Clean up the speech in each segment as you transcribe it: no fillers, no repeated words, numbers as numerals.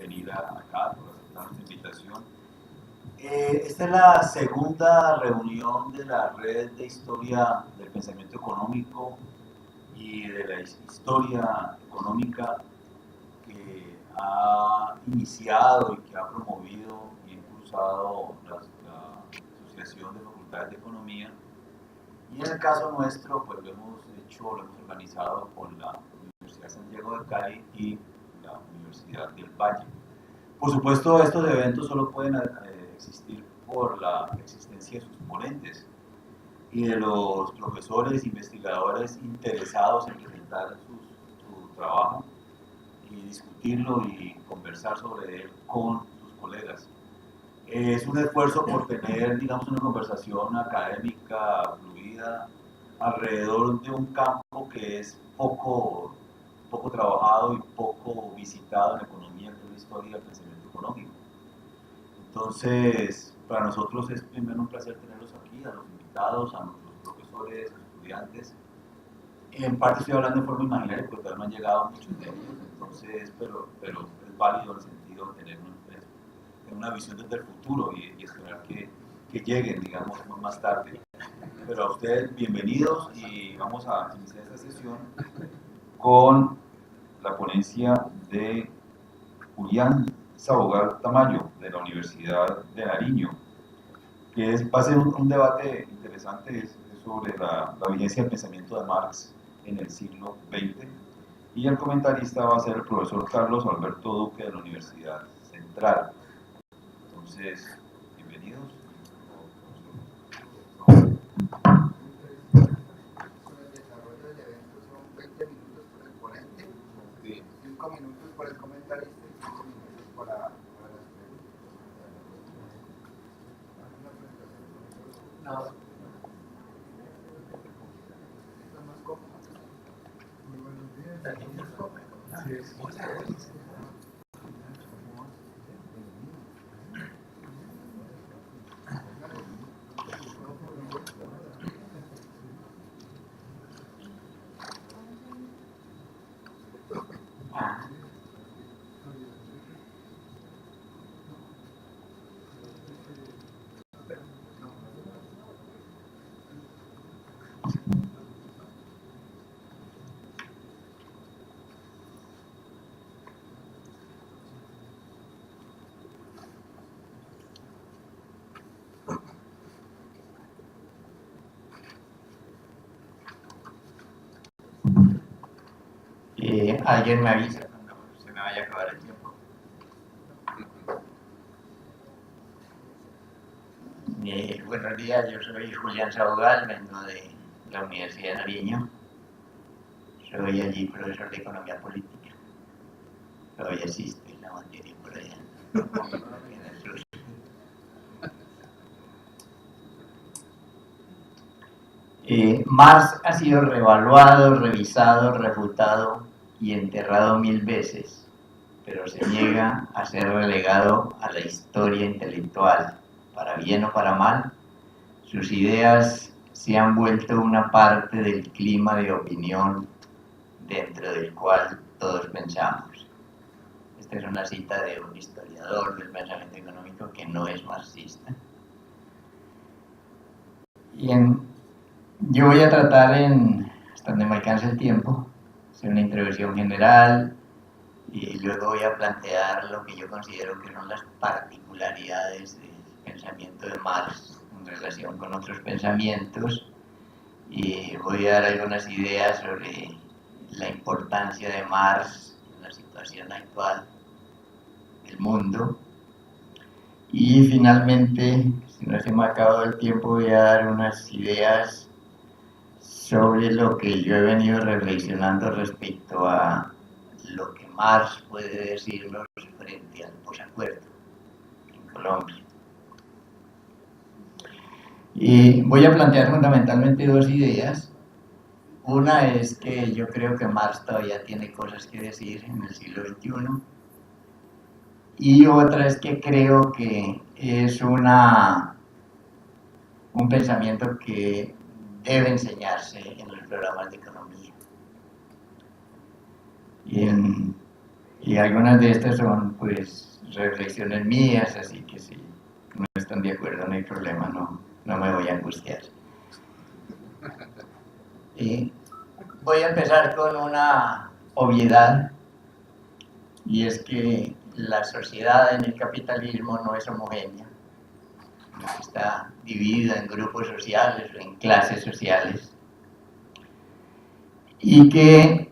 venir acá, por aceptar nuestra invitación. Esta es la segunda reunión de la Red de Historia del Pensamiento Económico y de la Historia Económica que ha iniciado y que ha promovido y impulsado la Asociación de Facultades de Economía. Y en el caso nuestro, pues lo hemos organizado con la Universidad San Diego de Cali y la Universidad del Valle. Por supuesto, estos eventos solo pueden existir por la existencia de sus ponentes y de los profesores, investigadores interesados en presentar su trabajo y discutirlo y conversar sobre él con sus colegas. Es un esfuerzo por tener, digamos, una conversación académica fluida alrededor de un campo que es poco trabajado y poco visitado en la economía, que es la historia del pensamiento económico. Entonces, para nosotros es primero un placer tenerlos aquí, a los invitados, a nuestros profesores, a los estudiantes. En parte estoy hablando de forma imaginaria porque todavía no han llegado muchos de ellos, entonces, pero es válido en el sentido de tener una visión desde el futuro y esperar que lleguen, digamos, más tarde. Pero a ustedes, bienvenidos y vamos a iniciar esta sesión con la ponencia de Julián Sabogal Tamayo, de la Universidad de Nariño, que va a ser un debate interesante sobre la vigencia del pensamiento de Marx en el siglo XX, y el comentarista va a ser el profesor Carlos Alberto Duque de la Universidad Central. Entonces, bienvenidos. Con el desarrollo del evento son 20 minutos por el ponente, 5 minutos por el comentarista y 5 minutos para las preguntas. No. ¿Está más cómodo? Muy buenos días. Sí. Alguien me avisa cuando se me vaya a acabar el tiempo. Buenos días, yo soy Julián Sabogal, vengo de la Universidad de Nariño. Soy allí profesor de Economía Política. Todavía existe la materia por allá, en el sur. Marx ha sido revaluado, revisado, refutado y enterrado 1000 veces, pero se niega a ser relegado a la historia intelectual. Para bien o para mal, sus ideas se han vuelto una parte del clima de opinión dentro del cual todos pensamos. Esta es una cita de un historiador del pensamiento económico que no es marxista. Yo voy a tratar, hasta donde me alcance el tiempo, hacer una introducción general y luego voy a plantear lo que yo considero que son las particularidades del pensamiento de Marx en relación con otros pensamientos, y voy a dar algunas ideas sobre la importancia de Marx en la situación actual del mundo. Y finalmente, si no se me ha acabado el tiempo, voy a dar unas ideas sobre lo que yo he venido reflexionando respecto a lo que Marx puede decirnos frente al posacuerdo en Colombia. Y voy a plantear fundamentalmente dos ideas. Una es que yo creo que Marx todavía tiene cosas que decir en el siglo XXI, y otra es que creo que es un pensamiento que debe enseñarse en los programas de economía. Y algunas de estas son, pues, reflexiones mías, así que si no están de acuerdo no hay problema, no me voy a angustiar. Y voy a empezar con una obviedad, y es que la sociedad en el capitalismo no es homogénea, está dividida en grupos sociales o en clases sociales, y que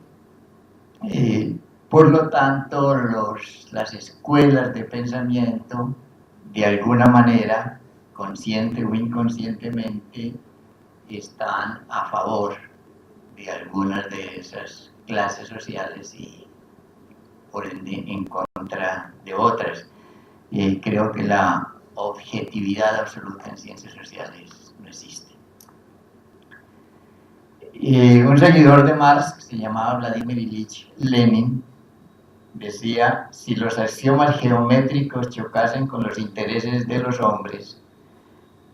por lo tanto las escuelas de pensamiento de alguna manera, consciente o inconscientemente, están a favor de algunas de esas clases sociales y por ende en contra de otras. Creo que la objetividad absoluta en ciencias sociales no existe. Un seguidor de Marx, que se llamaba Vladimir Ilich Lenin, decía: si los axiomas geométricos chocasen con los intereses de los hombres,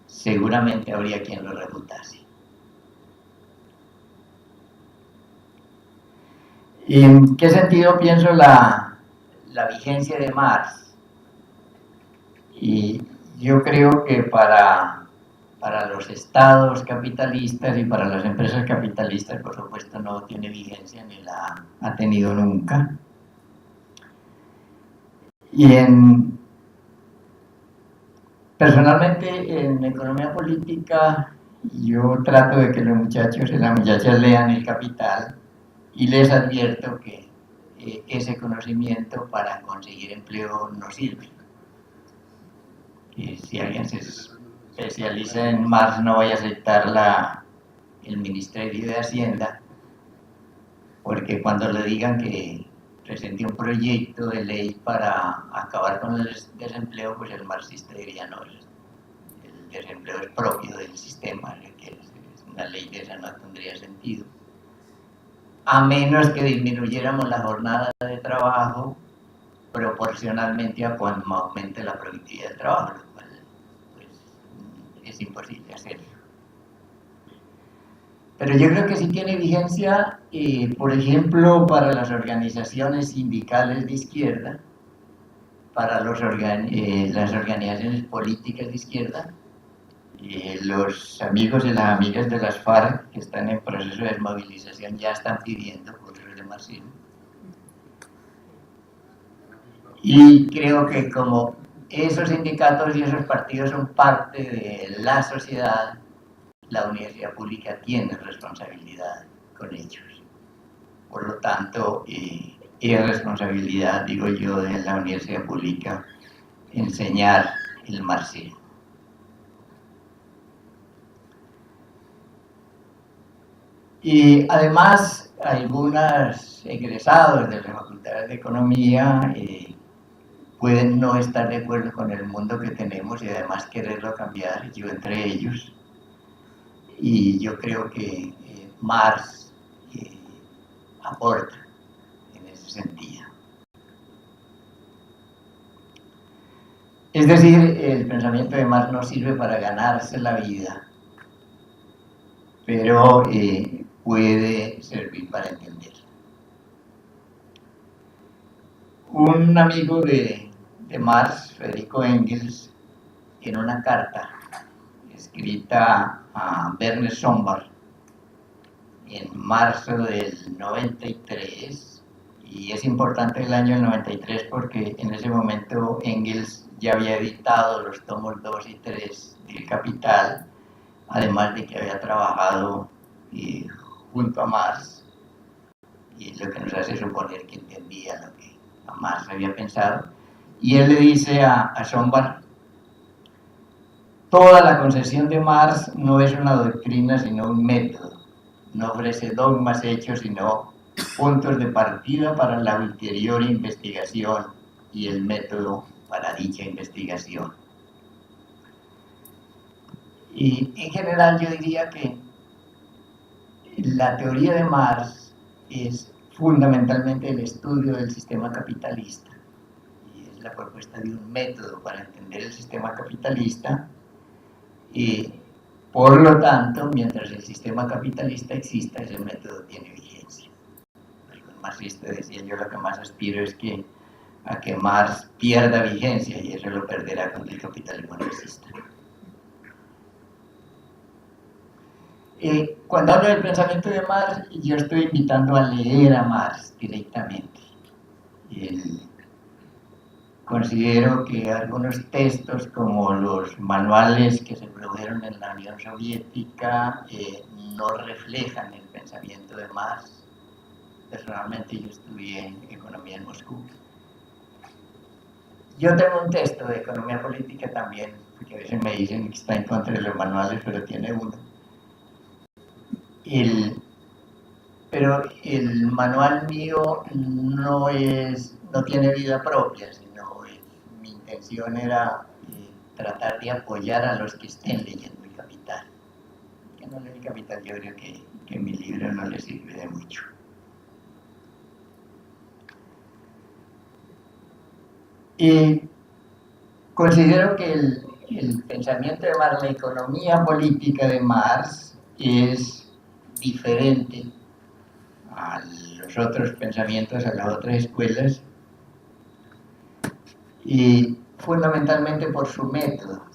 seguramente habría quien los refutase. ¿En qué sentido pienso la vigencia de Marx? Y yo creo que para los estados capitalistas y para las empresas capitalistas, por supuesto, no tiene vigencia ni la ha tenido nunca. Y personalmente en economía política yo trato de que los muchachos y las muchachas lean El Capital, y les advierto que ese conocimiento para conseguir empleo no sirve. Que si alguien se especializa en Marx no vaya a aceptar el Ministerio de Hacienda, porque cuando le digan que presente un proyecto de ley para acabar con el desempleo, pues el marxista diría: no, el desempleo es propio del sistema, que una ley de esa no tendría sentido, a menos que disminuyéramos la jornada de trabajo proporcionalmente a cuando aumente la productividad del trabajo, lo cual pues, es imposible hacerlo. Pero yo creo que sí tiene vigencia, por ejemplo, para las organizaciones sindicales de izquierda, para las organizaciones políticas de izquierda, los amigos y las amigas de las FARC que están en proceso de desmovilización ya están pidiendo cursos de marxismo. Y creo que como esos sindicatos y esos partidos son parte de la sociedad, la universidad pública tiene responsabilidad con ellos. Por lo tanto, es responsabilidad, digo yo, de la universidad pública enseñar el marxismo. Y además, algunos egresados de la Facultad de Economía pueden no estar de acuerdo con el mundo que tenemos y además quererlo cambiar, yo entre ellos. Y yo creo que Marx aporta en ese sentido. Es decir, el pensamiento de Marx no sirve para ganarse la vida, pero puede servir para entenderla. Un amigo de Marx, Federico Engels, en una carta escrita a Werner Sombart en marzo del 93, y es importante el año 93 porque en ese momento Engels ya había editado los tomos 2 y 3 del Capital, además de que había trabajado junto a Marx, y lo que nos hace suponer que entendía lo que Marx había pensado. Y él le dice a Sombart: toda la concepción de Marx no es una doctrina sino un método, no ofrece dogmas hechos sino puntos de partida para la ulterior investigación y el método para dicha investigación. Y en general yo diría que la teoría de Marx es fundamentalmente el estudio del sistema capitalista, y es la propuesta de un método para entender el sistema capitalista, y por lo tanto, mientras el sistema capitalista exista, ese método tiene vigencia. marxista, decía yo, lo que más aspiro es a que Marx pierda vigencia, y eso lo perderá cuando el capitalismo no exista. Cuando hablo del pensamiento de Marx, yo estoy invitando a leer a Marx directamente. Considero que algunos textos, como los manuales que se produjeron en la Unión Soviética, no reflejan el pensamiento de Marx. Personalmente, yo estudié economía en Moscú. Yo tengo un texto de economía política también, porque a veces me dicen que está en contra de los manuales, pero tiene uno. Pero el manual mío no tiene vida propia, sino mi intención era tratar de apoyar a los que estén leyendo el Capital. Que no leen el Capital, yo creo que mi libro no les sirve de mucho. Y considero que el pensamiento de Marx, la economía política de Marx, es diferente a los otros pensamientos, a las otras escuelas, y fundamentalmente por su método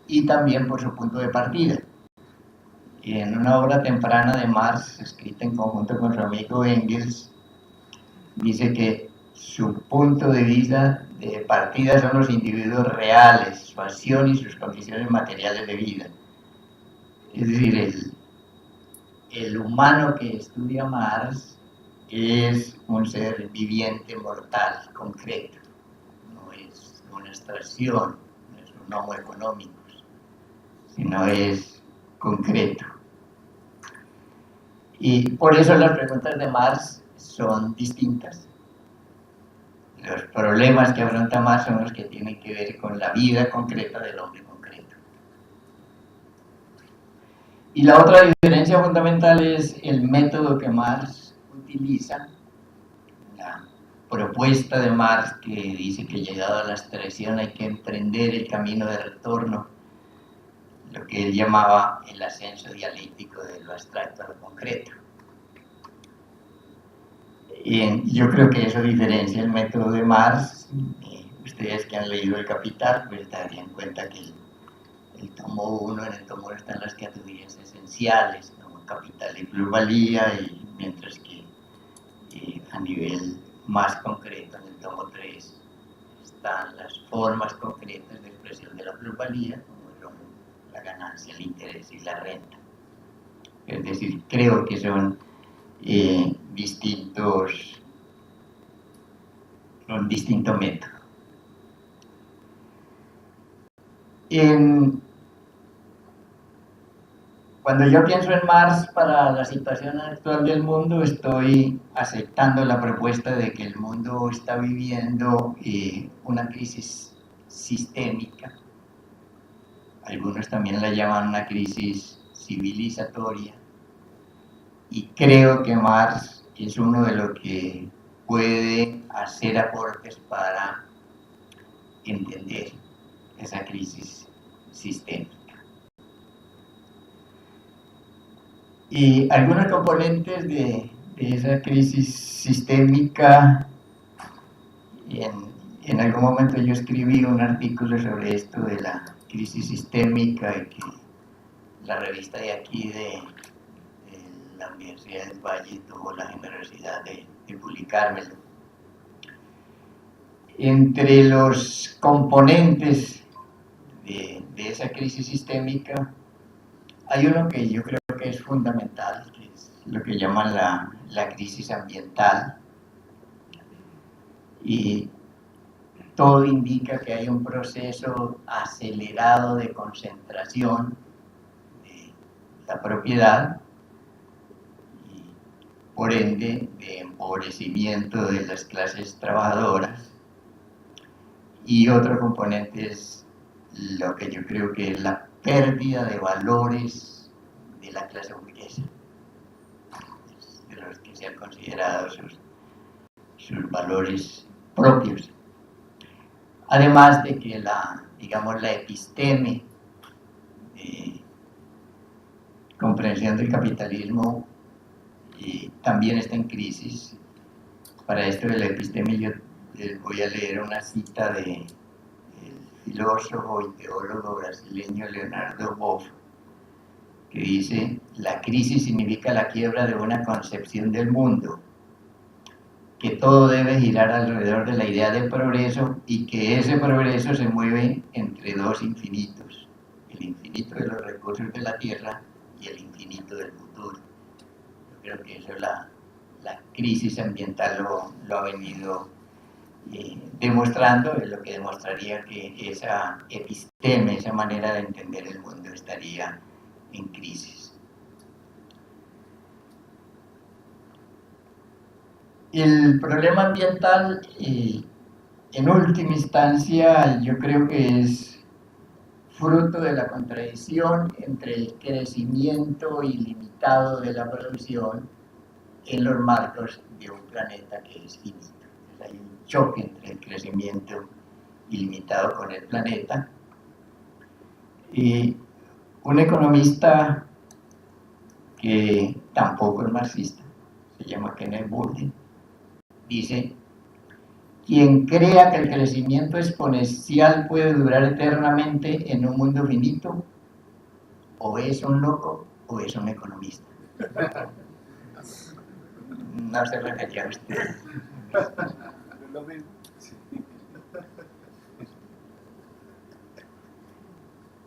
y también por su punto de partida. Y en una obra temprana de Marx, escrita en conjunto con su amigo Engels, dice que su punto de vista de partida son los individuos reales, su acción y sus condiciones materiales de vida. Es decir, el humano que estudia Marx es un ser viviente, mortal, concreto. No es una abstracción, no es un homo económicos, sino es concreto. Y por eso las preguntas de Marx son distintas. Los problemas que afronta Marx son los que tienen que ver con la vida concreta del hombre concreto. Y la otra diferencia fundamental es el método que Marx utiliza, la propuesta de Marx que dice que llegado a la abstracción hay que emprender el camino de retorno, lo que él llamaba el ascenso dialéctico de lo abstracto a lo concreto. Y yo creo que eso diferencia el método de Marx. Ustedes que han leído El Capital, pues darían cuenta que el tomo 1, en el tomo 1 están las categorías esenciales, como capital y plusvalía, y mientras que a nivel más concreto, en el tomo 3, están las formas concretas de expresión de la plusvalía, como son la ganancia, el interés y la renta. Es decir, creo que son un distinto método. Cuando yo pienso en Marx para la situación actual del mundo, estoy aceptando la propuesta de que el mundo está viviendo una crisis sistémica. Algunos también la llaman una crisis civilizatoria. Y creo que Marx es uno de los que puede hacer aportes para entender esa crisis sistémica. Y algunos componentes de esa crisis sistémica, en algún momento yo escribí un artículo sobre esto de la crisis sistémica, y que la revista de aquí de la Universidad del Valle tuvo la generosidad de publicármelo. Entre los componentes de esa crisis sistémica hay uno que yo creo que es fundamental, que es lo que llaman la crisis ambiental, y todo indica que hay un proceso acelerado de concentración de la propiedad y por ende de empobrecimiento de las clases trabajadoras. Y otro componente es lo que yo creo que es la pérdida de valores de la clase burguesa, de los que se han considerado sus valores propios. Además de que la episteme de comprensión del capitalismo también está en crisis. Para esto de la episteme yo les voy a leer una cita del filósofo y teólogo brasileño Leonardo Boff, que dice: la crisis significa la quiebra de una concepción del mundo, que todo debe girar alrededor de la idea de progreso y que ese progreso se mueve entre dos infinitos, el infinito de los recursos de la tierra y el infinito del futuro. Yo creo que eso la crisis ambiental lo ha venido demostrando, es lo que demostraría que esa episteme, esa manera de entender el mundo estaría en crisis. El problema ambiental, en última instancia, yo creo que es fruto de la contradicción entre el crecimiento ilimitado de la producción en los marcos de un planeta que es finito. Entonces hay un choque entre el crecimiento ilimitado con el planeta. Y un economista que tampoco es marxista, se llama Kenneth Burdin, dice: quien crea que el crecimiento exponencial puede durar eternamente en un mundo finito, o es un loco o es un economista. No se refería a usted.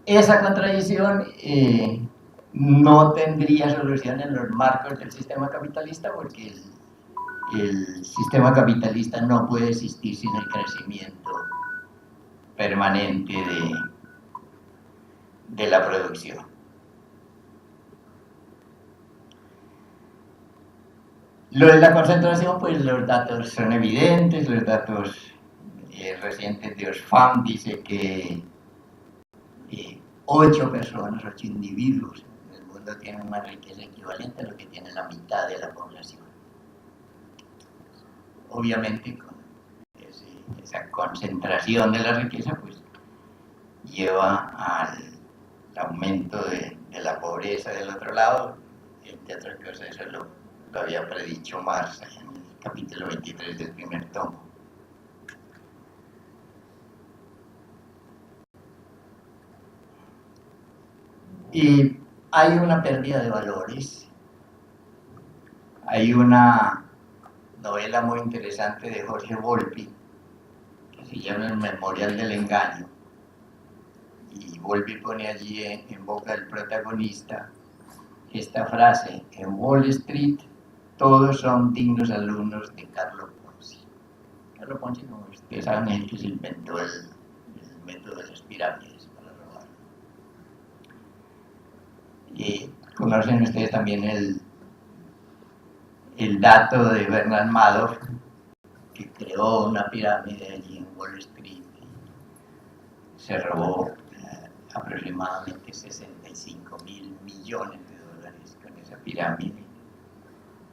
Esa contradicción no tendría solución en los marcos del sistema capitalista, porque el sistema capitalista no puede existir sin el crecimiento permanente de la producción. Lo de la concentración, pues los datos son evidentes, los datos recientes de Oxfam dice que 8 personas, 8 individuos en el mundo tienen una riqueza equivalente a lo que tiene la mitad de la población. Obviamente con esa concentración de la riqueza pues lleva al aumento de la pobreza del otro lado, entre otras cosas. Eso lo había predicho Marx en el capítulo 23 del primer tomo. Y hay una pérdida de valores. Hay una novela muy interesante de Jorge Volpi que se llama El Memorial del Engaño, y Volpi pone allí en boca del protagonista esta frase: en Wall Street todos son dignos alumnos de Carlo Ponzi. Carlo Ponzi, como ustedes saben, es el que se inventó el método de las pirámides para robar. Y conocen ustedes también el dato de Bernard Madoff, que creó una pirámide allí en Wall Street y se robó aproximadamente 65.000 millones de dólares con esa pirámide.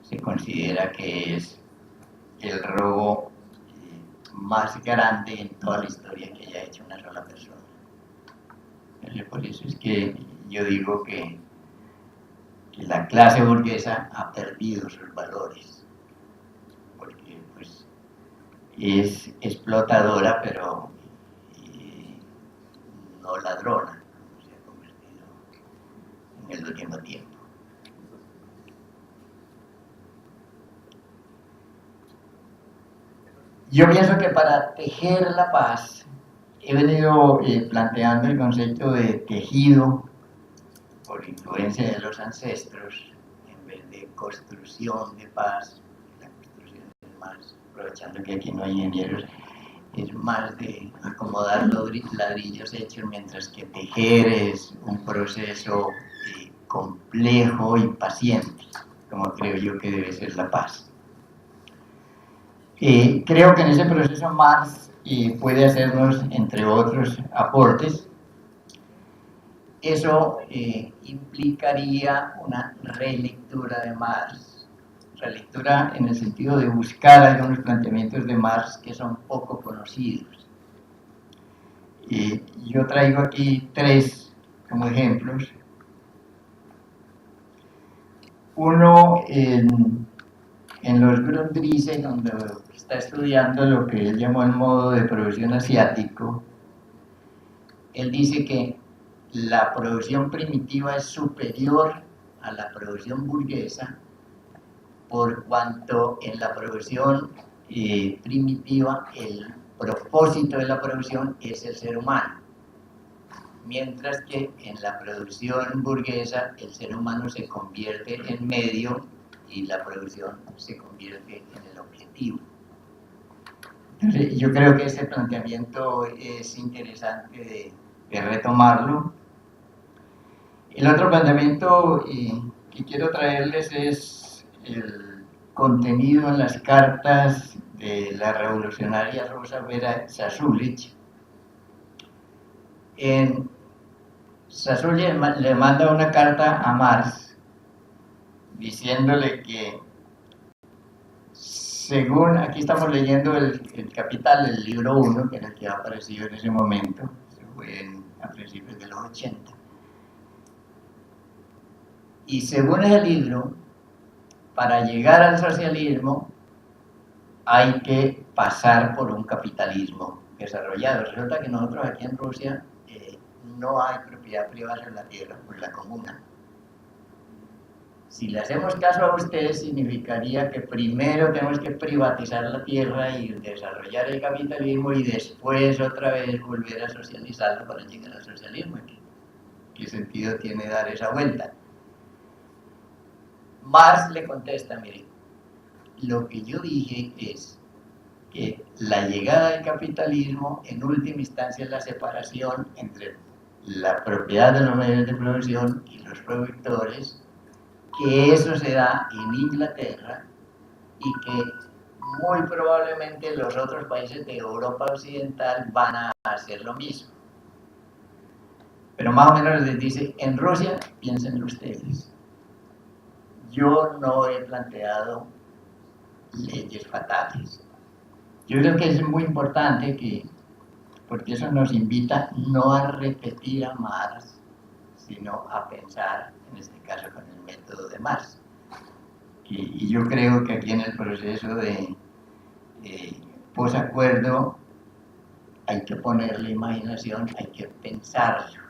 Se considera que es el robo más grande en toda la historia que haya hecho una sola persona. Por eso es que yo digo que la clase burguesa ha perdido sus valores, porque pues es explotadora, pero no ladrona, como se ha convertido en el último tiempo. Yo pienso que para tejer la paz he venido planteando el concepto de tejido por influencia de los ancestros, en vez de construcción de paz. La construcción es más, aprovechando que aquí no hay ingenieros, es más de acomodar los ladrillos hechos, mientras que tejer es un proceso complejo y paciente, como creo yo que debe ser la paz. Creo que en ese proceso Marx puede hacernos, entre otros aportes. Eso implicaría una relectura de Marx, relectura en el sentido de buscar algunos planteamientos de Marx que son poco conocidos. Yo traigo aquí 3 como ejemplos. Uno, en los Grundrisse, cuando está estudiando lo que él llamó el modo de producción asiático, él dice que la producción primitiva es superior a la producción burguesa, por cuanto en la producción primitiva el propósito de la producción es el ser humano, mientras que en la producción burguesa el ser humano se convierte en medio y la producción se convierte en el objetivo. Entonces, yo creo que ese planteamiento es interesante de retomarlo. El otro planteamiento que quiero traerles es el contenido en las cartas de la revolucionaria Rosa Vera Sasulich. Sasulich le manda una carta a Marx diciéndole que, según, aquí estamos leyendo el Capital, el libro 1, que era el que ha aparecido en ese momento, se fue a principios de los 80. Y según ese libro, para llegar al socialismo hay que pasar por un capitalismo desarrollado. Resulta que nosotros aquí en Rusia no hay propiedad privada sobre la tierra, por la comuna. Si le hacemos caso a ustedes, significaría que primero tenemos que privatizar la tierra y desarrollar el capitalismo y después otra vez volver a socializarlo para llegar al socialismo. ¿Qué sentido tiene dar esa vuelta? Marx le contesta, mire, lo que yo dije es que la llegada del capitalismo en última instancia es la separación entre la propiedad de los medios de producción y los productores, que eso se da en Inglaterra y que muy probablemente los otros países de Europa Occidental van a hacer lo mismo. Pero más o menos les dice, en Rusia, piensen ustedes. Yo no he planteado leyes fatales. Yo creo que es muy importante porque eso nos invita no a repetir a Marx, sino a pensar, en este caso con el método de Marx. Y yo creo que aquí en el proceso de posacuerdo hay que ponerle imaginación, hay que pensarlo.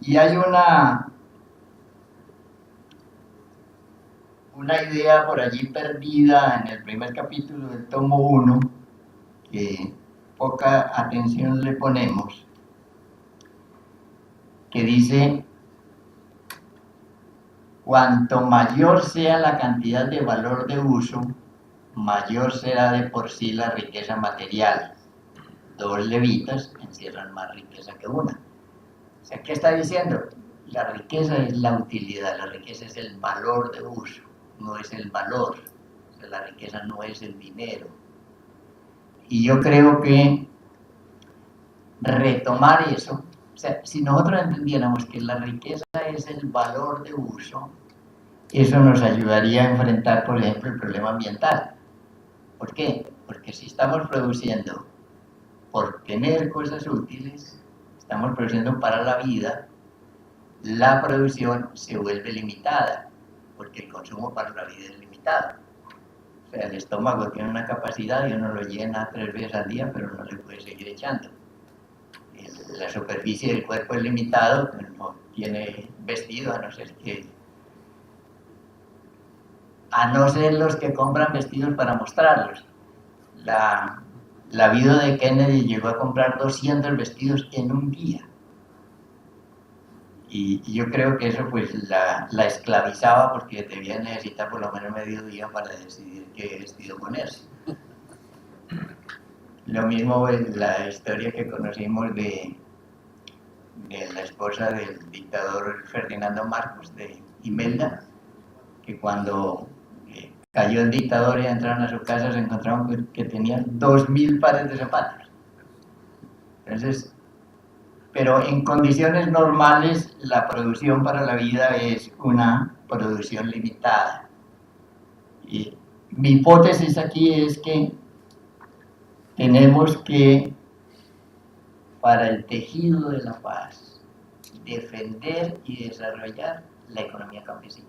Y hay una idea por allí perdida en el primer capítulo del tomo 1, que poca atención le ponemos, que dice: cuanto mayor sea la cantidad de valor de uso, mayor será de por sí la riqueza material. Dos levitas encierran más riqueza que una. O sea, ¿qué está diciendo? La riqueza es la utilidad, la riqueza es el valor de uso, no es el valor. O sea, la riqueza no es el dinero. Y yo creo que retomar eso, o sea, si nosotros entendiéramos que la riqueza es el valor de uso, eso nos ayudaría a enfrentar, por ejemplo, el problema ambiental. ¿Por qué? Porque si estamos produciendo por tener cosas útiles, estamos produciendo para la vida, la producción se vuelve limitada, porque el consumo para la vida es limitado. O sea, el estómago tiene una capacidad y uno lo llena 3 veces al día, pero no le puede seguir echando. La superficie del cuerpo es limitado, pero no tiene vestido, a no ser los que compran vestidos para mostrarlos. La viuda de Kennedy llegó a comprar 200 vestidos en un día. Y yo creo que eso pues la esclavizaba, porque debía necesitar por lo menos medio día para decidir qué vestido ponerse. Lo mismo es la historia que conocimos de la esposa del dictador Ferdinando Marcos, de Imelda, que cuando cayó el dictador y entraron a su casa, se encontraron que tenían 2000 pares de zapatos. Entonces, pero en condiciones normales la producción para la vida es una producción limitada. Y mi hipótesis aquí es que tenemos que, para el tejido de la paz, defender y desarrollar la economía campesina.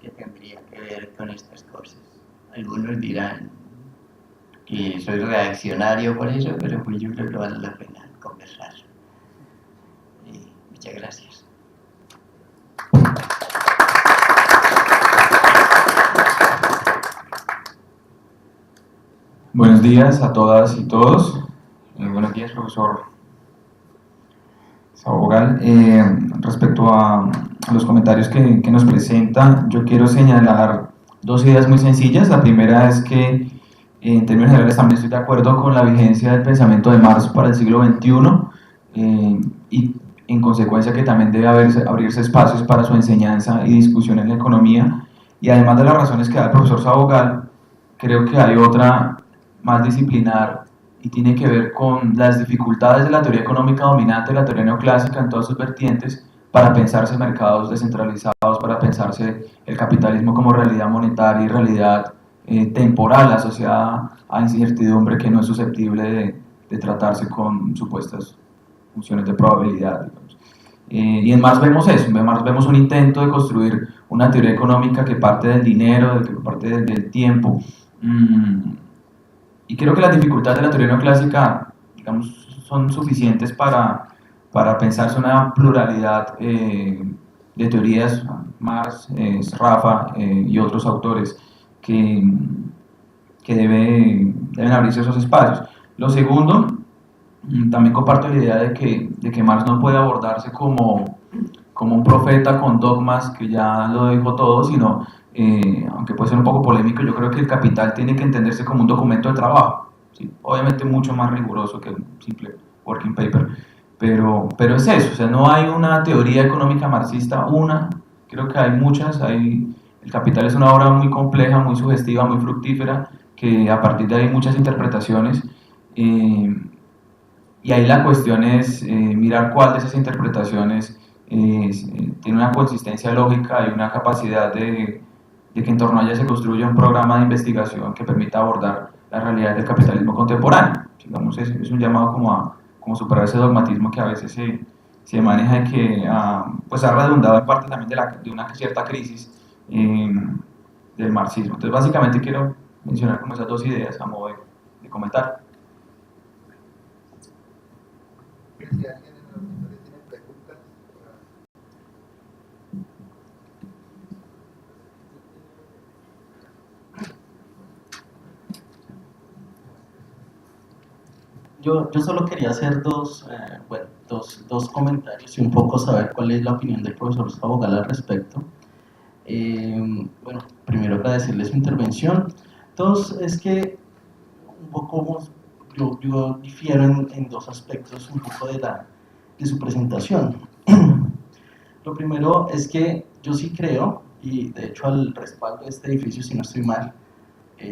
que tendría que ver con estas cosas. Algunos dirán que soy reaccionario por eso, pero pues yo creo que vale la pena conversar. Muchas gracias. Buenos días a todas y todos. Buenos días, profesor Sabogal. Respecto a los comentarios que nos presenta, yo quiero señalar dos ideas muy sencillas. La primera es que, en términos generales, también estoy de acuerdo con la vigencia del pensamiento de Marx para el siglo XXI y, en consecuencia, que también debe abrirse espacios para su enseñanza y discusión en la economía. Y además de las razones que da el profesor Sabogal, creo que hay otra más disciplinar y tiene que ver con las dificultades de la teoría económica dominante, la teoría neoclásica en todas sus vertientes, para pensarse mercados descentralizados, para pensarse el capitalismo como realidad monetaria y realidad temporal asociada a incertidumbre que no es susceptible de tratarse con supuestas funciones de probabilidad, digamos. Y en Marx vemos eso, en Marx vemos un intento de construir una teoría económica que parte del dinero, que parte del tiempo. Y creo que las dificultades de la teoría neoclásica, digamos, son suficientes para pensarse una pluralidad de teorías, Marx, Rafa y otros autores que deben abrirse esos espacios. Lo segundo, también comparto la idea de que Marx no puede abordarse como un profeta con dogmas que ya lo dijo todo, sino, aunque puede ser un poco polémico, yo creo que el Capital tiene que entenderse como un documento de trabajo, ¿sí? Obviamente mucho más riguroso que un simple working paper, pero es eso, o sea, no hay una teoría económica marxista, creo que hay muchas, el Capital es una obra muy compleja, muy sugestiva, muy fructífera, que a partir de ahí hay muchas interpretaciones, y ahí la cuestión es mirar cuál de esas interpretaciones tiene una consistencia lógica y una capacidad de que en torno a ella se construya un programa de investigación que permita abordar la realidad del capitalismo contemporáneo. Digamos, es un llamado como superar ese dogmatismo que a veces se maneja y que pues ha redundado en parte también de una cierta crisis del marxismo. Entonces, básicamente quiero mencionar como esas dos ideas a modo de comentario. Si alguien en el auditorio tiene preguntas. Yo solo quería hacer dos comentarios y un poco saber cuál es la opinión del profesor Sabogal al respecto. Bueno, primero agradecerle su intervención. Dos, es que un poco yo difiero en dos aspectos un poco de su presentación. Lo primero es que yo sí creo, y de hecho al respaldo de este edificio, si no estoy mal,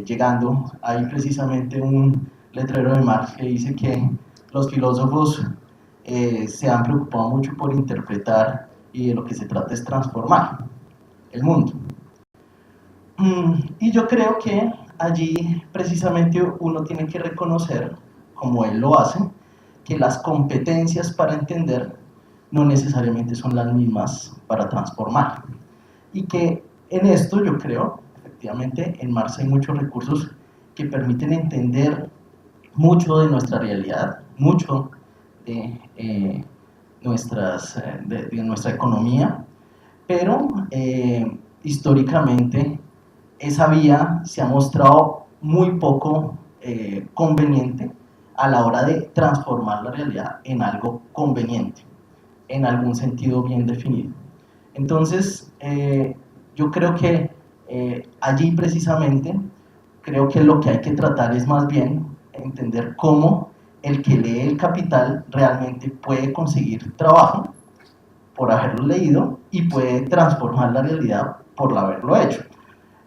llegando, hay precisamente un letrero de Marx que dice que los filósofos se han preocupado mucho por interpretar y de lo que se trata es transformar el mundo. Y yo creo que allí precisamente uno tiene que reconocer, como él lo hace, que las competencias para entender no necesariamente son las mismas para transformar. Y que en esto yo creo, efectivamente, en Marx hay muchos recursos que permiten entender mucho de nuestra realidad, mucho de nuestra economía, pero históricamente esa vía se ha mostrado muy poco conveniente a la hora de transformar la realidad en algo conveniente, en algún sentido bien definido. Entonces, yo creo que allí precisamente, creo que lo que hay que tratar es más bien entender cómo el que lee el Capital realmente puede conseguir trabajo por haberlo leído y puede transformar la realidad por haberlo hecho.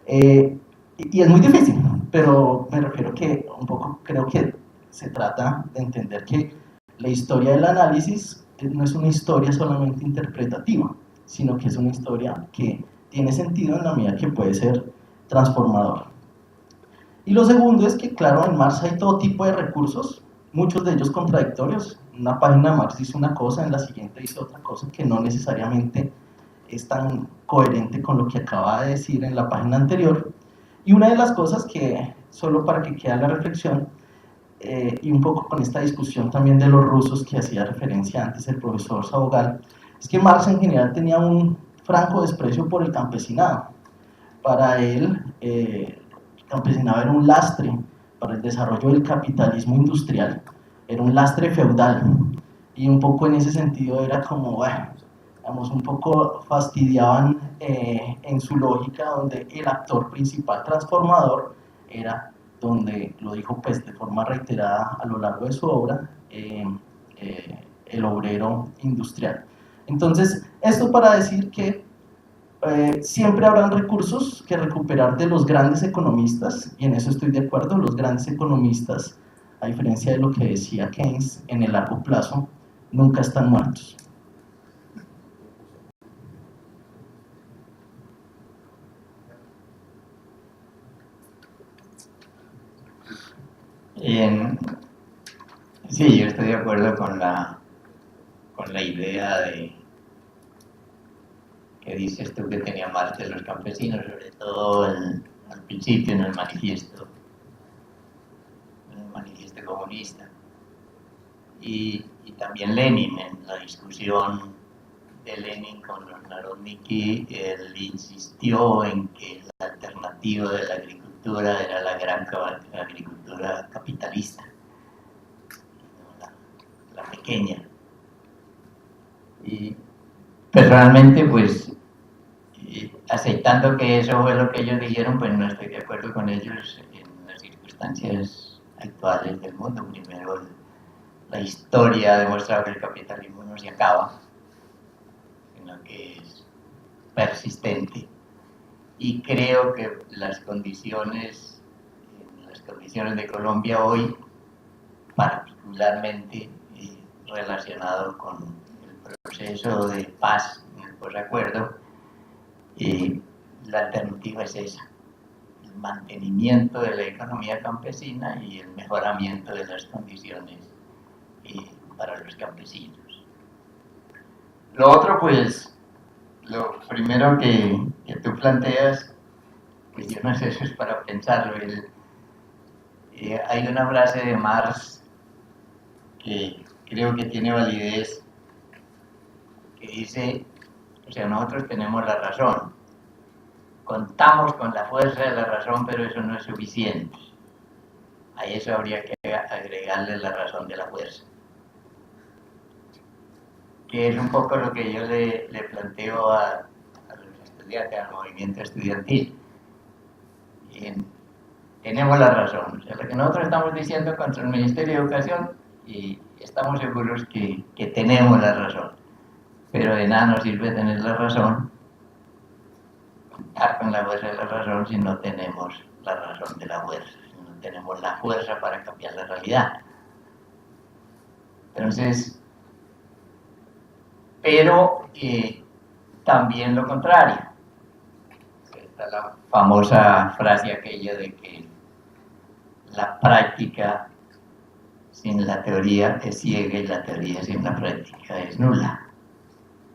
Y es muy difícil, pero me refiero que un poco creo que se trata de entender que la historia del análisis no es una historia solamente interpretativa, sino que es una historia que tiene sentido en la medida que puede ser transformadora. Y lo segundo es que, claro, en Marx hay todo tipo de recursos, muchos de ellos contradictorios. Una página de Marx dice una cosa, en la siguiente dice otra cosa que no necesariamente es tan coherente con lo que acaba de decir en la página anterior. Y una de las cosas que, solo para que quede la reflexión, y un poco con esta discusión también de los rusos que hacía referencia antes el profesor Sabogal, es que Marx en general tenía un franco desprecio por el campesinado. Para él, el campesinado era un lastre para el desarrollo del capitalismo industrial, era un lastre feudal, y un poco en ese sentido era como, bueno, digamos, un poco fastidiaban en su lógica, donde el actor principal transformador era, donde lo dijo pues de forma reiterada a lo largo de su obra, el obrero industrial. Entonces, esto para decir que siempre habrán recursos que recuperar de los grandes economistas, y en eso estoy de acuerdo, los grandes economistas, a diferencia de lo que decía Keynes, en el largo plazo, nunca están muertos. Sí, yo estoy de acuerdo con la idea de que dices tú que tenía más de los campesinos, sobre todo al principio en el manifiesto comunista. Y también Lenin, en la discusión de Lenin con los Narodniki, él insistió en que la alternativa de la agricultura era la gran agricultura capitalista, la pequeña. Y personalmente, pues, aceptando que eso fue lo que ellos dijeron, pues no estoy de acuerdo con ellos en las circunstancias actuales del mundo. Primero, la historia ha demostrado que el capitalismo no se acaba, sino que es persistente. Y creo que las condiciones de Colombia hoy, particularmente relacionado con el proceso de paz en el posacuerdo, la alternativa es esa: el mantenimiento de la economía campesina y el mejoramiento de las condiciones para los campesinos. Lo otro, pues, lo primero que tú planteas, que yo no sé, eso es para pensarlo. Hay una frase de Marx que creo que tiene validez, que dice, o sea, nosotros tenemos la razón, contamos con la fuerza de la razón, pero eso no es suficiente. A eso habría que agregarle la razón de la fuerza, que es un poco lo que yo le planteo a los estudiantes, al movimiento estudiantil. Tenemos la razón, o sea, lo que nosotros estamos diciendo contra el Ministerio de Educación, y estamos seguros que tenemos la razón, pero de nada nos sirve tener la razón, contar con la fuerza de la razón, si no tenemos la razón de la fuerza, si no tenemos la fuerza para cambiar la realidad. Entonces, pero también lo contrario. Está la famosa frase aquella de que la práctica sin la teoría es ciega y la teoría sin la práctica es nula.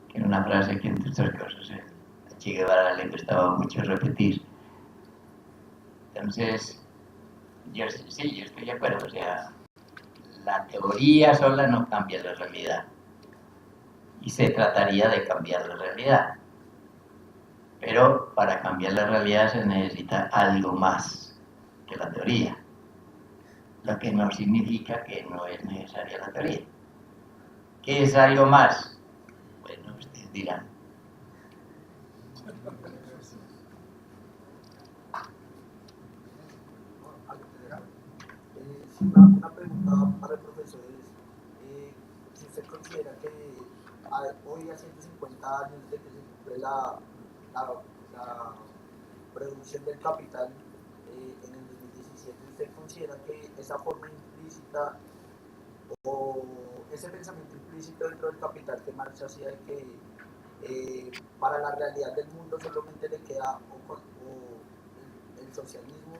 Que era una frase que, entre otras cosas, a Che Guevara le gustaba mucho repetir. Entonces, yo estoy de acuerdo. O sea, la teoría sola no cambia la realidad. Y se trataría de cambiar la realidad. Pero para cambiar la realidad se necesita algo más que la teoría. Lo que no significa que no es necesaria la teoría. ¿Qué es algo más? Bueno, ustedes dirán. Una pregunta para el profesor es, si usted considera que hoy a 150 años de que se cumple la producción del capital en el 2017, ¿usted considera que esa forma implícita o ese pensamiento implícito dentro del capital que Marx hacía de que para la realidad del mundo solamente le queda el socialismo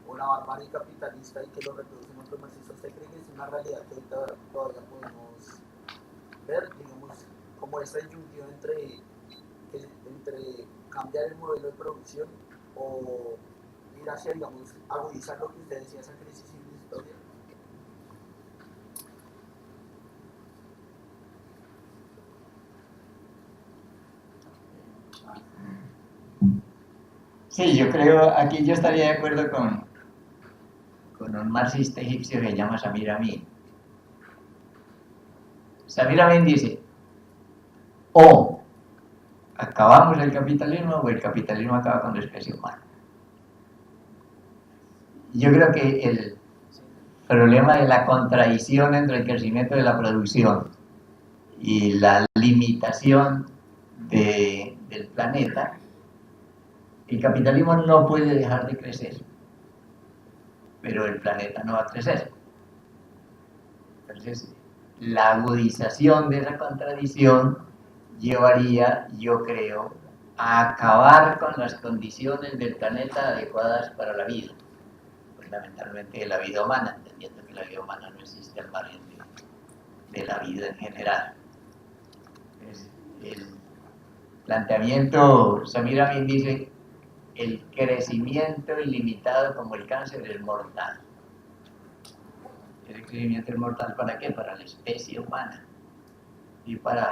o la barbarie capitalista y que lo reproducen otros marxistas? ¿Usted cree que es una realidad que ahorita todavía podemos ver, digamos, como esta disyunción entre entre cambiar el modelo de producción o ir hacia, digamos, agudizar lo que usted decía, esa crisis civilizatoria? Sí, yo creo, aquí yo estaría de acuerdo con un marxista egipcio que se llama Samir Amin. Samir Amin dice, o acabamos el capitalismo o el capitalismo acaba con la especie humana. Yo creo que el problema de la contradicción entre el crecimiento de la producción y la limitación del planeta, el capitalismo no puede dejar de crecer, pero el planeta no va a crecer. Entonces, la agudización de esa contradicción llevaría, yo creo, a acabar con las condiciones del planeta adecuadas para la vida, fundamentalmente la vida humana, entendiendo que la vida humana no existe al margen de la vida en general. El planteamiento, Samir Amin dice, el crecimiento ilimitado como el cáncer es mortal. El crecimiento es mortal ¿para qué? Para la especie humana y para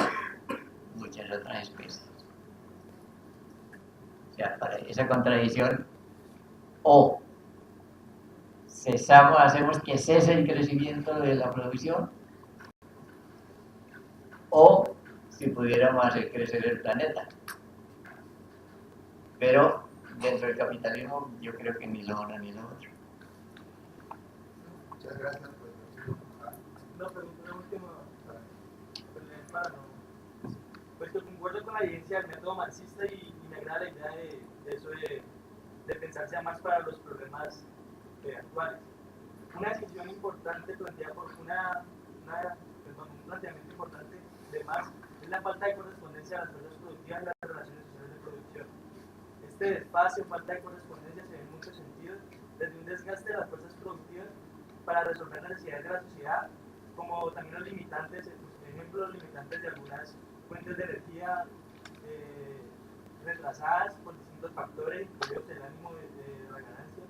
muchas otras especies. O sea, para esa contradicción, o cesamos, hacemos que cese el crecimiento de la producción, o si pudiéramos hacer crecer el planeta. Pero dentro del capitalismo yo creo que ni lo uno ni lo otro. Muchas gracias. Una pregunta, una última para no. Pues que concuerdo con la evidencia del método marxista y me agrada la idea de eso de pensarse más para los problemas actuales. Una decisión importante planteada por un planteamiento importante de Marx es la falta de correspondencia a las fuerzas productivas y las relaciones sociales de producción. Este despacio, falta de correspondencia, se ve en muchos sentidos, desde un desgaste de las fuerzas productivas para resolver las necesidades de la sociedad, como también los limitantes, por ejemplo, los limitantes de algunas fuentes de energía retrasadas por distintos factores, incluidos el ánimo de la ganancia.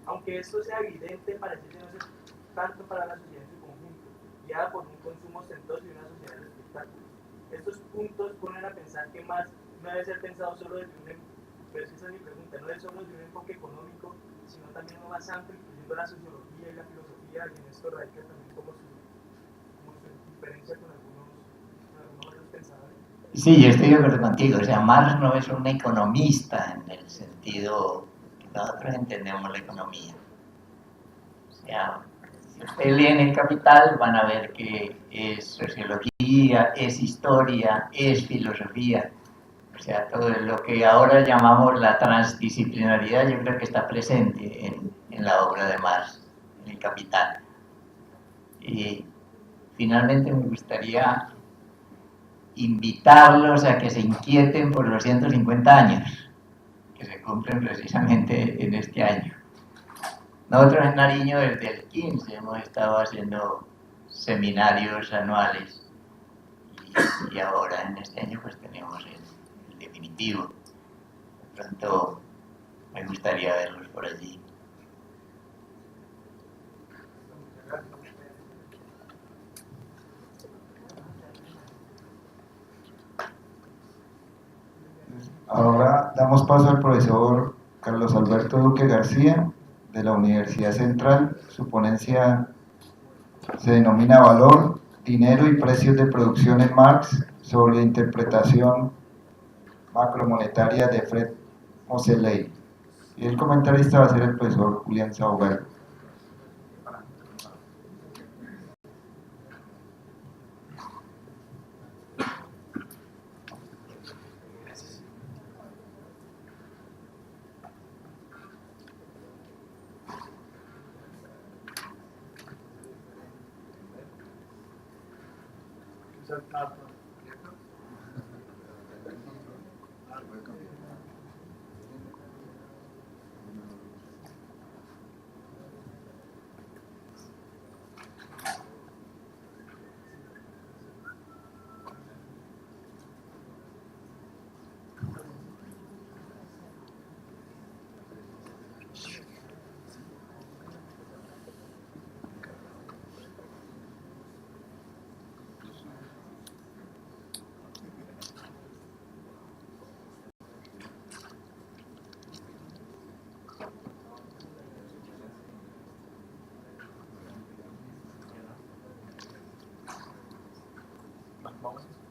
Aunque esto sea evidente, parece que no es tanto para la sociedad en su conjunto, guiada por un consumo ostentoso y una sociedad del espectáculo. Estos puntos ponen a pensar que más no debe ser pensado solo desde pero esa es mi pregunta, no es solo desde un enfoque económico, sino también uno más amplio, incluyendo la sociología y la filosofía, y en esto radica también como su diferencia con algunos otros pensadores. Sí, yo estoy de acuerdo contigo. O sea, Marx no es un economista en el sentido que nosotros entendemos la economía. O sea, si ustedes leen El Capital, van a ver que es sociología, es historia, es filosofía. O sea, todo lo que ahora llamamos la transdisciplinaridad, yo creo que está presente en la obra de Marx, en El Capital. Y finalmente me gustaría invitarlos a que se inquieten por los 150 años, que se cumplen precisamente en este año. Nosotros en Nariño desde el 15 hemos estado haciendo seminarios anuales y ahora en este año pues tenemos el definitivo. De pronto me gustaría verlos por allí. Ahora damos paso al profesor Carlos Alberto Duque García de la Universidad Central. Su ponencia se denomina Valor, Dinero y Precios de Producción en Marx, sobre la interpretación macromonetaria de Fred Moseley. Y el comentarista va a ser el profesor Julián Sabogal.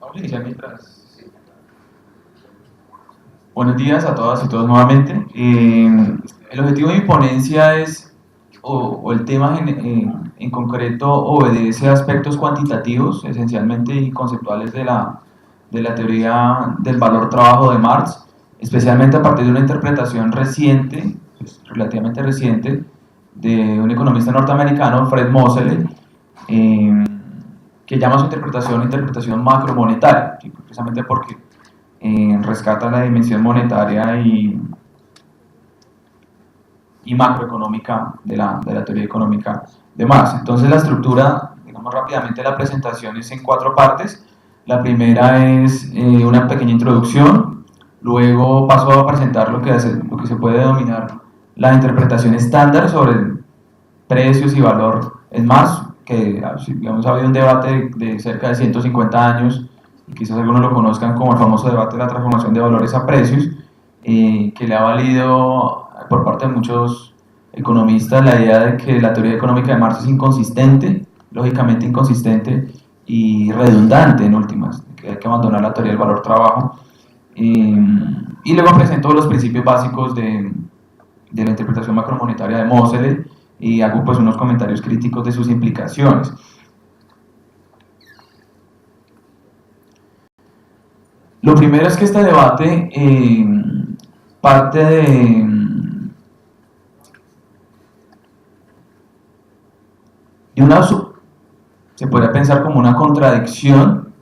Vamos a iniciar mientras. Buenos días a todas y todos nuevamente. El objetivo de mi ponencia es, o el tema en concreto, obedece a aspectos cuantitativos, esencialmente y conceptuales de la teoría del valor trabajo de Marx, especialmente a partir de una interpretación reciente, pues, relativamente reciente, de un economista norteamericano, Fred Moseley, que llama su interpretación macromonetaria, ¿sí? Precisamente porque rescata la dimensión monetaria y macroeconómica de la teoría económica de Marx. Entonces la estructura, digamos rápidamente, la presentación es en 4 partes. La primera es una pequeña introducción, luego paso a presentar lo que se puede denominar la interpretación estándar sobre precios y valor en Marx, que digamos, ha habido un debate de cerca de 150 años, y quizás algunos lo conozcan como el famoso debate de la transformación de valores a precios, que le ha valido por parte de muchos economistas la idea de que la teoría económica de Marx es inconsistente, lógicamente inconsistente y redundante en últimas, que hay que abandonar la teoría del valor trabajo. Y luego presento los principios básicos de la interpretación macromonetaria de Moseley y hago pues unos comentarios críticos de sus implicaciones. Lo primero es que este debate parte de una, se podría pensar como una contradicción.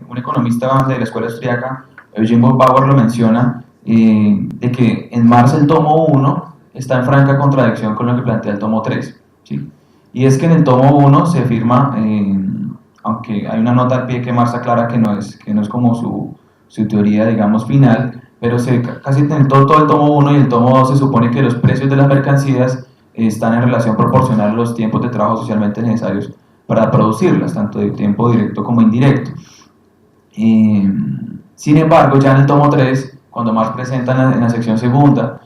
Un economista de la escuela austríaca, Eugen Bauer, lo menciona, de que en Marx el tomo 1 está en franca contradicción con lo que plantea el tomo 3, ¿sí? Y es que en el tomo 1 se afirma, aunque hay una nota al pie que Marx aclara que no es como su teoría, digamos, final, pero casi en todo el tomo 1 y el tomo 2 se supone que los precios de las mercancías están en relación proporcional a los tiempos de trabajo socialmente necesarios para producirlas, tanto de tiempo directo como indirecto. Sin embargo, ya en el tomo 3, cuando Marx presenta en la sección segunda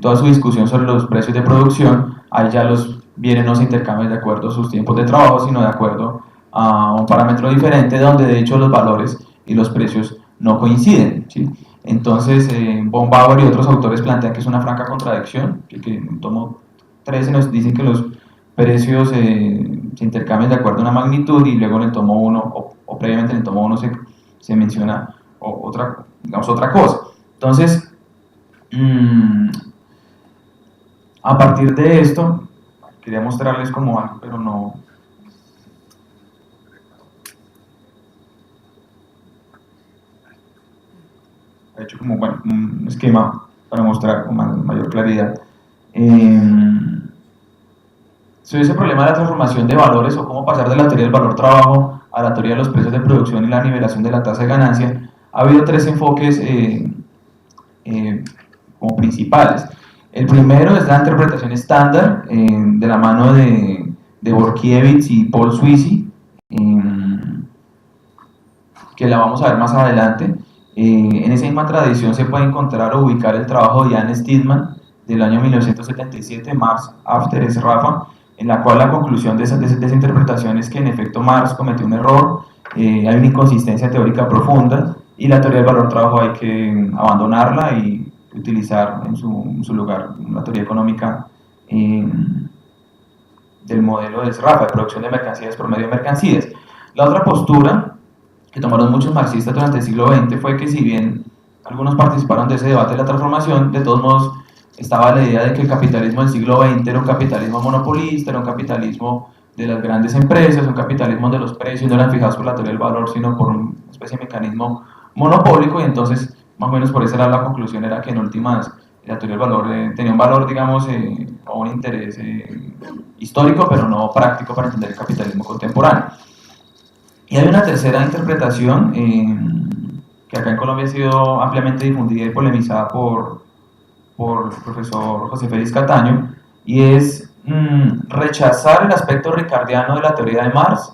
toda su discusión sobre los precios de producción, ahí ya los bienes no se intercambian de acuerdo a sus tiempos de trabajo, sino de acuerdo a un parámetro diferente, donde de hecho los valores y los precios no coinciden, ¿sí? Entonces, von Bauer y otros autores plantean que es una franca contradicción, que en el tomo 13 nos dicen que los precios se intercambian de acuerdo a una magnitud, y luego en el tomo 1, o previamente en el tomo 1 se menciona otra cosa. Entonces, a partir de esto, quería mostrarles como algo, pero no... He hecho como, bueno, un esquema para mostrar con mayor claridad. Sobre ese problema de la transformación de valores, o cómo pasar de la teoría del valor trabajo a la teoría de los precios de producción y la nivelación de la tasa de ganancia, ha habido 3 enfoques como principales. El primero es la interpretación estándar, de la mano de Borkiewicz y Paul Sweezy, que la vamos a ver más adelante. En esa misma tradición se puede encontrar o ubicar el trabajo de Ian Stillman del año 1977, Marx After es Rafa, en la cual la conclusión de esa interpretación es que en efecto Marx cometió un error, hay una inconsistencia teórica profunda y la teoría del valor trabajo hay que abandonarla y utilizar en su lugar una teoría económica del modelo de Rafa, de producción de mercancías por medio de mercancías. La otra postura que tomaron muchos marxistas durante el siglo XX fue que, si bien algunos participaron de ese debate de la transformación, de todos modos estaba la idea de que el capitalismo del siglo XX era un capitalismo monopolista, era un capitalismo de las grandes empresas, un capitalismo donde los precios no eran fijados por la teoría del valor, sino por una especie de mecanismo monopólico, y entonces más o menos por eso era la conclusión, era que en últimas la teoría del valor tenía un valor, digamos, o un interés histórico, pero no práctico para entender el capitalismo contemporáneo. Y hay una tercera interpretación que acá en Colombia ha sido ampliamente difundida y polemizada por el profesor José Félix Cataño, y es rechazar el aspecto ricardiano de la teoría de Marx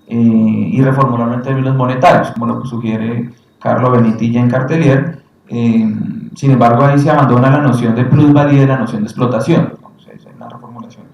y reformularlo en términos monetarios, como lo que sugiere Carlo Benetti y Jean Cartelier. Sin embargo, ahí se abandona la noción de plusvalía y la noción de explotación. Es una reformulación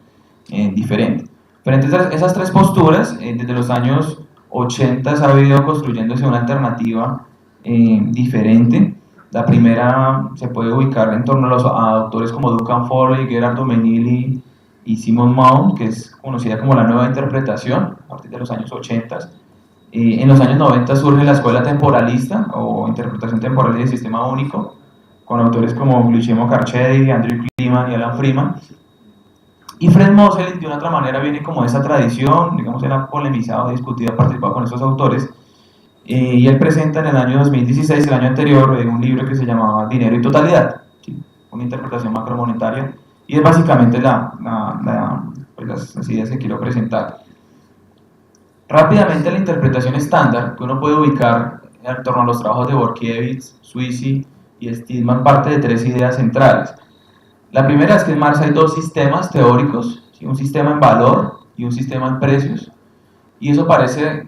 diferente. Pero entonces esas 3 posturas, desde los años 80 ha ido construyéndose una alternativa diferente. La primera se puede ubicar en torno a autores como Duncan Foley, Gerardo Menili y Simon Mount, que es conocida como la nueva interpretación a partir de los años 80. En los años 90 surge la escuela temporalista o interpretación temporal del sistema único, con autores como Guglielmo Carchedi, Andrew Kleeman y Alan Freeman. Y Fred Moseley, de una otra manera, viene como de esa tradición, digamos, él ha polemizado, discutido, ha participado con estos autores, y él presenta en el año 2016, el año anterior, un libro que se llamaba Dinero y Totalidad, ¿sí? Una interpretación macromonetaria, y es básicamente pues las ideas que quiero presentar. Rápidamente, la interpretación estándar, que uno puede ubicar en torno a los trabajos de Borkiewicz, Sweezy y Stillman, parte de tres ideas centrales. La primera es que en Marx hay dos sistemas teóricos, ¿sí? Un sistema en valor y un sistema en precios, y eso parece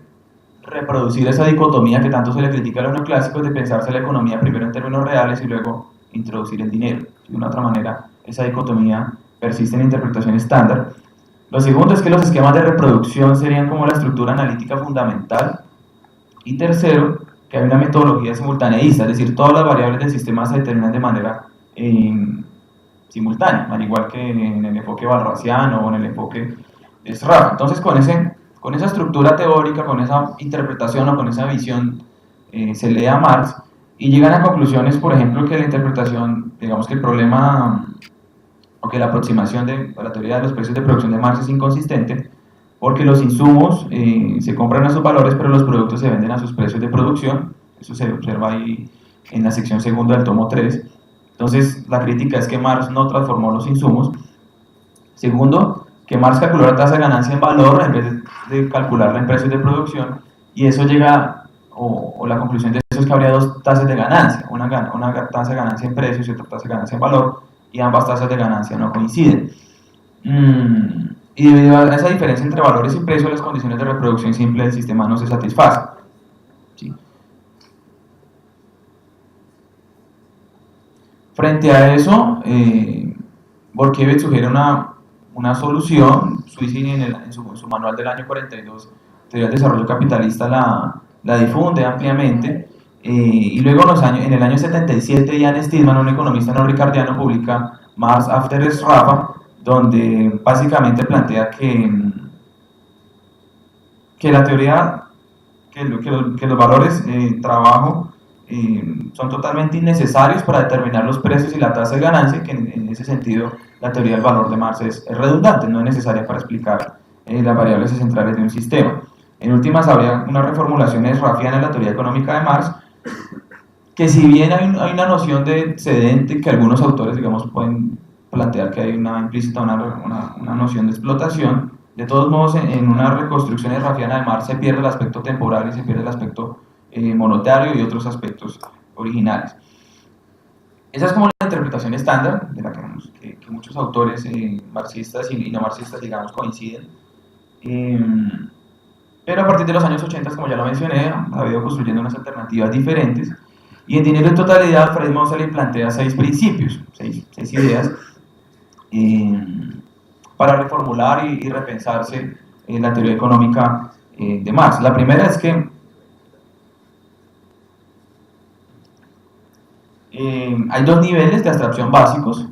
reproducir esa dicotomía que tanto se le critica a los neoclásicos de pensarse la economía primero en términos reales y luego introducir el dinero. De una otra manera, esa dicotomía persiste en la interpretación estándar. Lo segundo es que los esquemas de reproducción serían como la estructura analítica fundamental. Y tercero, que hay una metodología simultaneísta, es decir, todas las variables del sistema se determinan de manera simultánea, al igual que en el enfoque balraciano o en el enfoque de Sraf. Entonces, con esa estructura teórica, con esa interpretación o con esa visión, se lee a Marx y llegan a conclusiones, por ejemplo, que la interpretación, digamos que el problema o que la aproximación de la teoría de los precios de producción de Marx es inconsistente, porque los insumos se compran a sus valores, pero los productos se venden a sus precios de producción. Eso se observa ahí en la sección segunda del tomo 3. Entonces, la crítica es que Marx no transformó los insumos. Segundo, que Marx calculó la tasa de ganancia en valor en vez de calcularla en precios de producción, y eso llega, o la conclusión de eso es que habría dos tasas de ganancia, una tasa de ganancia en precios y otra tasa de ganancia en valor, y ambas tasas de ganancia no coinciden. Y debido a esa diferencia entre valores y precios, las condiciones de reproducción simple del sistema no se satisfacen. ¿Sí? Frente a eso, Borkiewicz sugiere una solución. Sweezy en su manual del año 42, Teoría del Desarrollo Capitalista, la difunde ampliamente, y luego en el año 77 Ian Stillman, un economista no ricardiano, publica Marx After Sraffa, donde básicamente plantea que la teoría, que los valores trabajo son totalmente innecesarios para determinar los precios y la tasa de ganancia, que en ese sentido la teoría del valor de Marx es redundante, no es necesaria para explicar las variables centrales de un sistema. En últimas, habría unas reformulaciones rafianas en la teoría económica de Marx, que si bien hay una noción de excedente, que algunos autores, digamos, pueden plantear que hay implícita una noción de explotación, de todos modos, en una reconstrucción rafiana de Marx se pierde el aspecto temporal y se pierde el aspecto monetario y otros aspectos originales. Esa es como la interpretación estándar, de la que muchos autores marxistas y no marxistas, digamos, coinciden. Pero a partir de los años 80, como ya lo mencioné, ha ido construyendo unas alternativas diferentes, y en Dinero y Totalidad, Fred Moseley plantea 6 principios, 6 ideas, para reformular y repensarse la teoría económica de Marx. La primera es que hay 2 niveles de abstracción básicos,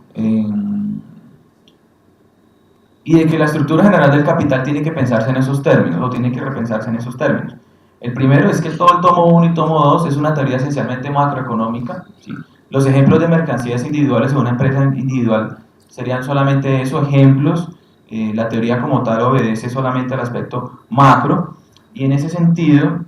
y de que la estructura general del capital tiene que pensarse en esos términos, o tiene que repensarse en esos términos. El primero es que todo el tomo 1 y tomo 2 es una teoría esencialmente macroeconómica, ¿sí? Los ejemplos de mercancías individuales de una empresa individual serían solamente eso, ejemplos. La teoría como tal obedece solamente al aspecto macro, y en ese sentido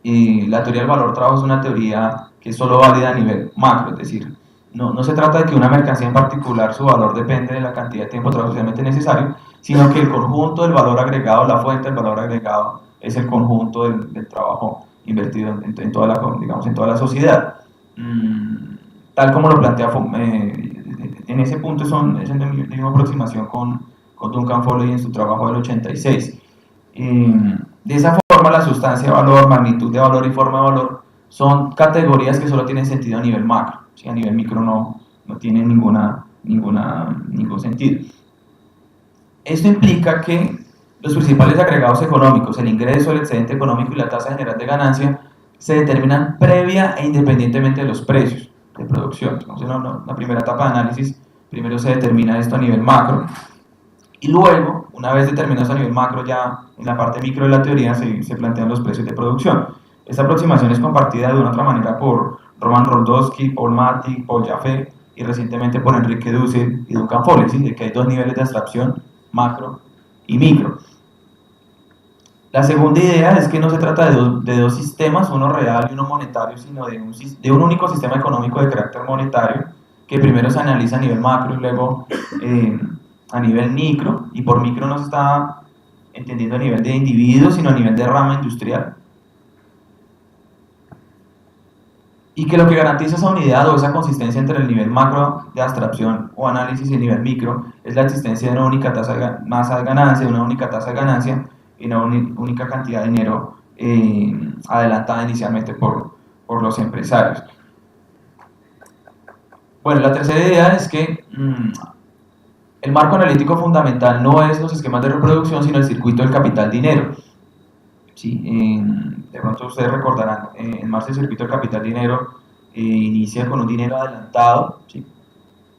la teoría del valor trabajo es una teoría que es solo válida a nivel macro, es decir, no se trata de que una mercancía en particular su valor depende de la cantidad de tiempo de trabajo socialmente necesario, sino que el conjunto del valor agregado, la fuente del valor agregado, es el conjunto del trabajo invertido en toda la sociedad. Tal como lo plantea, en ese punto es de misma aproximación con Duncan Foley en su trabajo del 86. De esa forma, la sustancia de valor, magnitud de valor y forma de valor son categorías que solo tienen sentido a nivel macro, ¿sí? A nivel micro no tienen ningún sentido. Esto implica que los principales agregados económicos, el ingreso, el excedente económico y la tasa general de ganancia, se determinan previa e independientemente de los precios de producción. Entonces, la primera etapa de análisis, primero se determina esto a nivel macro, y luego, una vez determinado esto a nivel macro, ya en la parte micro de la teoría se plantean los precios de producción. Esta aproximación es compartida de una otra manera por Roman Roldowski, Paul Matic, Paul Jaffe y recientemente por Enrique Dussel y Duncan Foley, ¿sí? De que hay dos niveles de abstracción, macro y micro. La segunda idea es que no se trata de dos sistemas, uno real y uno monetario, sino de un único sistema económico de carácter monetario, que primero se analiza a nivel macro y luego a nivel micro, y por micro no se está entendiendo a nivel de individuo, sino a nivel de rama industrial. Y que lo que garantiza esa unidad o esa consistencia entre el nivel macro de abstracción o análisis y el nivel micro es la existencia de una única masa de ganancia, una única tasa de ganancia y una única cantidad de dinero adelantada inicialmente por los empresarios. Bueno, la tercera idea es que el marco analítico fundamental no es los esquemas de reproducción, sino el circuito del capital-dinero. ¿Sí? De pronto ustedes recordarán, en Marx el circuito del capital-dinero inicia con un dinero adelantado, ¿sí?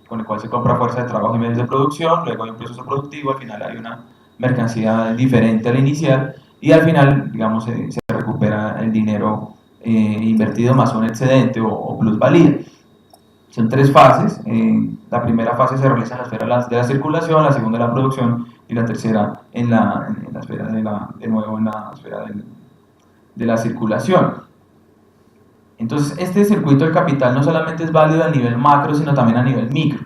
Con el cual se compra fuerza de trabajo y medios de producción, luego hay un proceso productivo, al final hay una mercancía diferente a la inicial y al final, digamos, se recupera el dinero invertido más un excedente o plusvalía. Son tres fases. La primera fase se realiza en la esfera de la circulación, la segunda en la producción y la tercera en la esfera de la esfera de la circulación. Entonces, este circuito del capital no solamente es válido a nivel macro, sino también a nivel micro.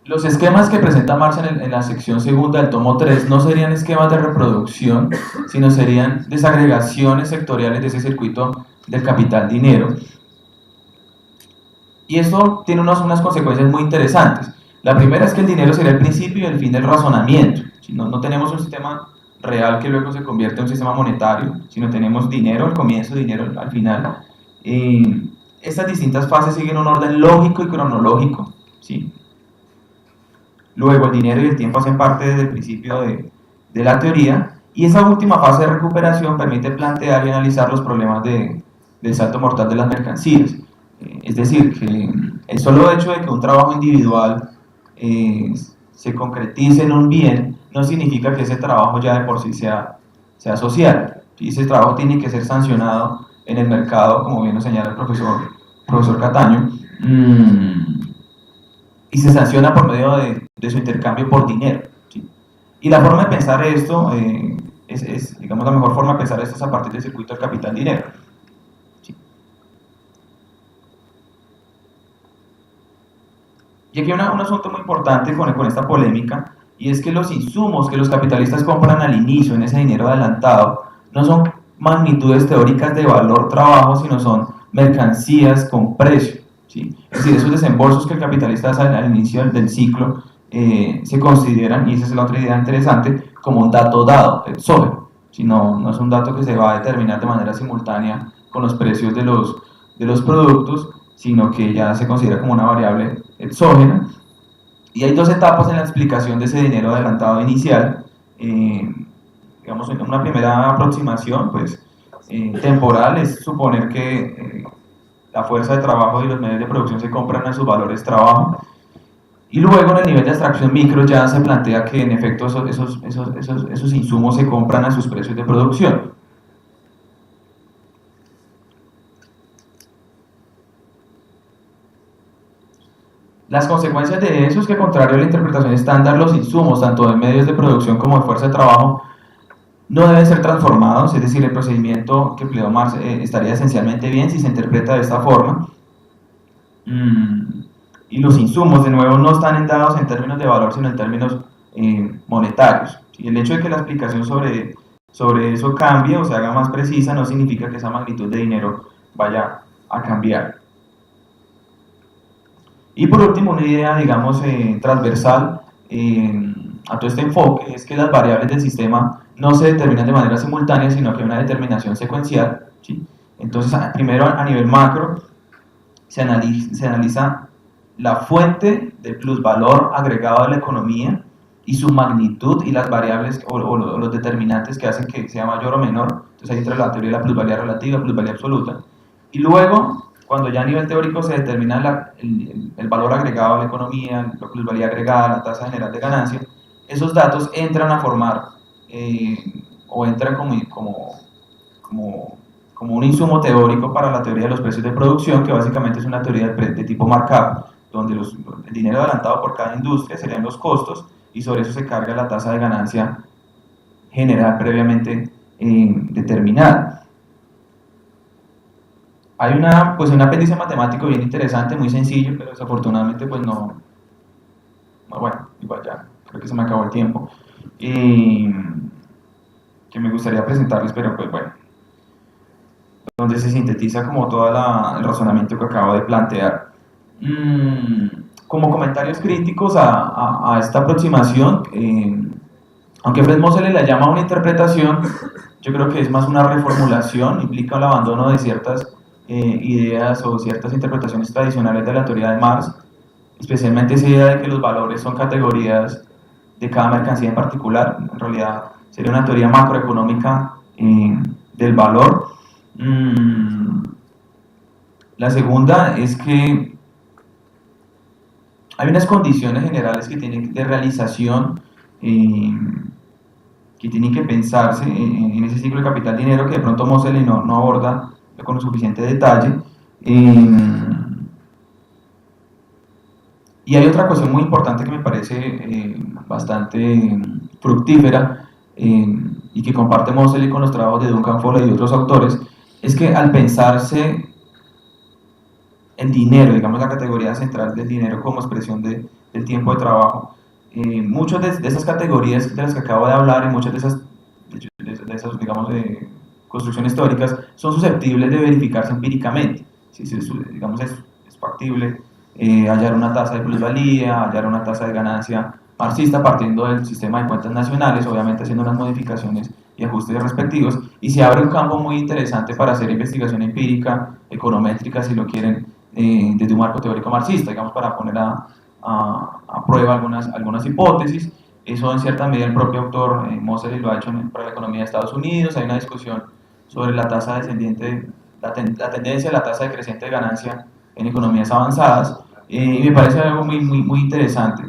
Los esquemas que presenta Marx en la sección segunda del tomo 3 no serían esquemas de reproducción, sino serían desagregaciones sectoriales de ese circuito del capital-dinero. Y esto tiene unas consecuencias muy interesantes. La primera es que el dinero sería el principio y el fin del razonamiento. Si no tenemos un sistema real que luego se convierte en un sistema monetario, sino tenemos dinero al comienzo, dinero al final. Estas distintas fases siguen un orden lógico y cronológico, ¿sí? Luego el dinero y el tiempo hacen parte desde el principio de la teoría, y esa última fase de recuperación permite plantear y analizar los problemas del salto mortal de las mercancías. Es decir, que el solo hecho de que un trabajo individual se concretice en un bien no significa que ese trabajo ya de por sí sea social. Ese trabajo tiene que ser sancionado en el mercado, como bien nos señala el profesor Cataño, y se sanciona por medio de su intercambio por dinero, ¿sí? Y la forma de pensar esto, digamos, la mejor forma de pensar esto es a partir del circuito del capital-dinero. ¿Sí? Y aquí hay un asunto muy importante con esta polémica, y es que los insumos que los capitalistas compran al inicio en ese dinero adelantado no son magnitudes teóricas de valor-trabajo, sino son mercancías con precio. ¿Sí? Es decir, esos desembolsos que el capitalista hace al inicio del ciclo se consideran, y esa es la otra idea interesante, como un dato dado, exógeno. ¿Sí? No es un dato que se va a determinar de manera simultánea con los precios de los productos, sino que ya se considera como una variable exógena. Y hay dos etapas en la explicación de ese dinero adelantado inicial. Digamos, una primera aproximación pues, temporal es suponer que la fuerza de trabajo y los medios de producción se compran a sus valores trabajo, y luego en el nivel de abstracción micro ya se plantea que en efecto esos insumos se compran a sus precios de producción. Las consecuencias de eso es que, contrario a la interpretación estándar, los insumos, tanto de medios de producción como de fuerza de trabajo, no deben ser transformados, es decir, el procedimiento que empleó Marx estaría esencialmente bien si se interpreta de esta forma. Y los insumos, de nuevo, no están dados en términos de valor, sino en términos monetarios. Y el hecho de que la explicación sobre eso cambie o se haga más precisa no significa que esa magnitud de dinero vaya a cambiar. Y por último, una idea, digamos, transversal a todo este enfoque es que las variables del sistema no se determinan de manera simultánea, sino que hay una determinación secuencial, ¿sí? Entonces, primero a nivel macro se analiza la fuente del plusvalor agregado de la economía y su magnitud y las variables o los determinantes que hacen que sea mayor o menor. Entonces ahí entra la teoría de la plusvalía relativa, plusvalía absoluta. Y luego, cuando ya a nivel teórico se determina el valor agregado de la economía, la plusvalía agregada, la tasa general de ganancia, esos datos entran a formar o entran como un insumo teórico para la teoría de los precios de producción, que básicamente es una teoría de tipo markup, donde el dinero adelantado por cada industria serían los costos, y sobre eso se carga la tasa de ganancia general previamente determinada. Hay un apéndice matemático bien interesante, muy sencillo, pero desafortunadamente pues no, bueno, igual ya, creo que se me acabó el tiempo, que me gustaría presentarles, pero pues bueno, donde se sintetiza como todo el razonamiento que acabo de plantear. Como comentarios críticos a esta aproximación, aunque Fred Moseley la llama una interpretación, yo creo que es más una reformulación, implica el abandono de ciertas ideas o ciertas interpretaciones tradicionales de la teoría de Marx, especialmente esa idea de que los valores son categorías de cada mercancía en particular. En realidad sería una teoría macroeconómica del valor. La segunda es que hay unas condiciones generales que tienen de realización que tienen que pensarse en ese ciclo de capital-dinero que de pronto Moseley no aborda con suficiente detalle. Y hay otra cuestión muy importante que me parece bastante fructífera y que comparte Moseley con los trabajos de Duncan Foley y otros autores, es que al pensarse el dinero, digamos la categoría central del dinero como expresión del tiempo de trabajo, muchas de esas categorías de las que acabo de hablar y muchas de esas digamos, construcciones teóricas son susceptibles de verificarse empíricamente. Si digamos, es factible hallar una tasa de plusvalía, hallar una tasa de ganancia marxista partiendo del sistema de cuentas nacionales, obviamente haciendo unas modificaciones y ajustes respectivos, y se abre un campo muy interesante para hacer investigación empírica, econométrica, si lo quieren, desde un marco teórico marxista, digamos, para poner a prueba algunas hipótesis. Eso en cierta medida el propio autor Moseley lo ha hecho para la economía de Estados Unidos. Hay una discusión sobre la tasa descendiente, la tendencia de la tasa decreciente de ganancia en economías avanzadas, y me parece algo muy interesante,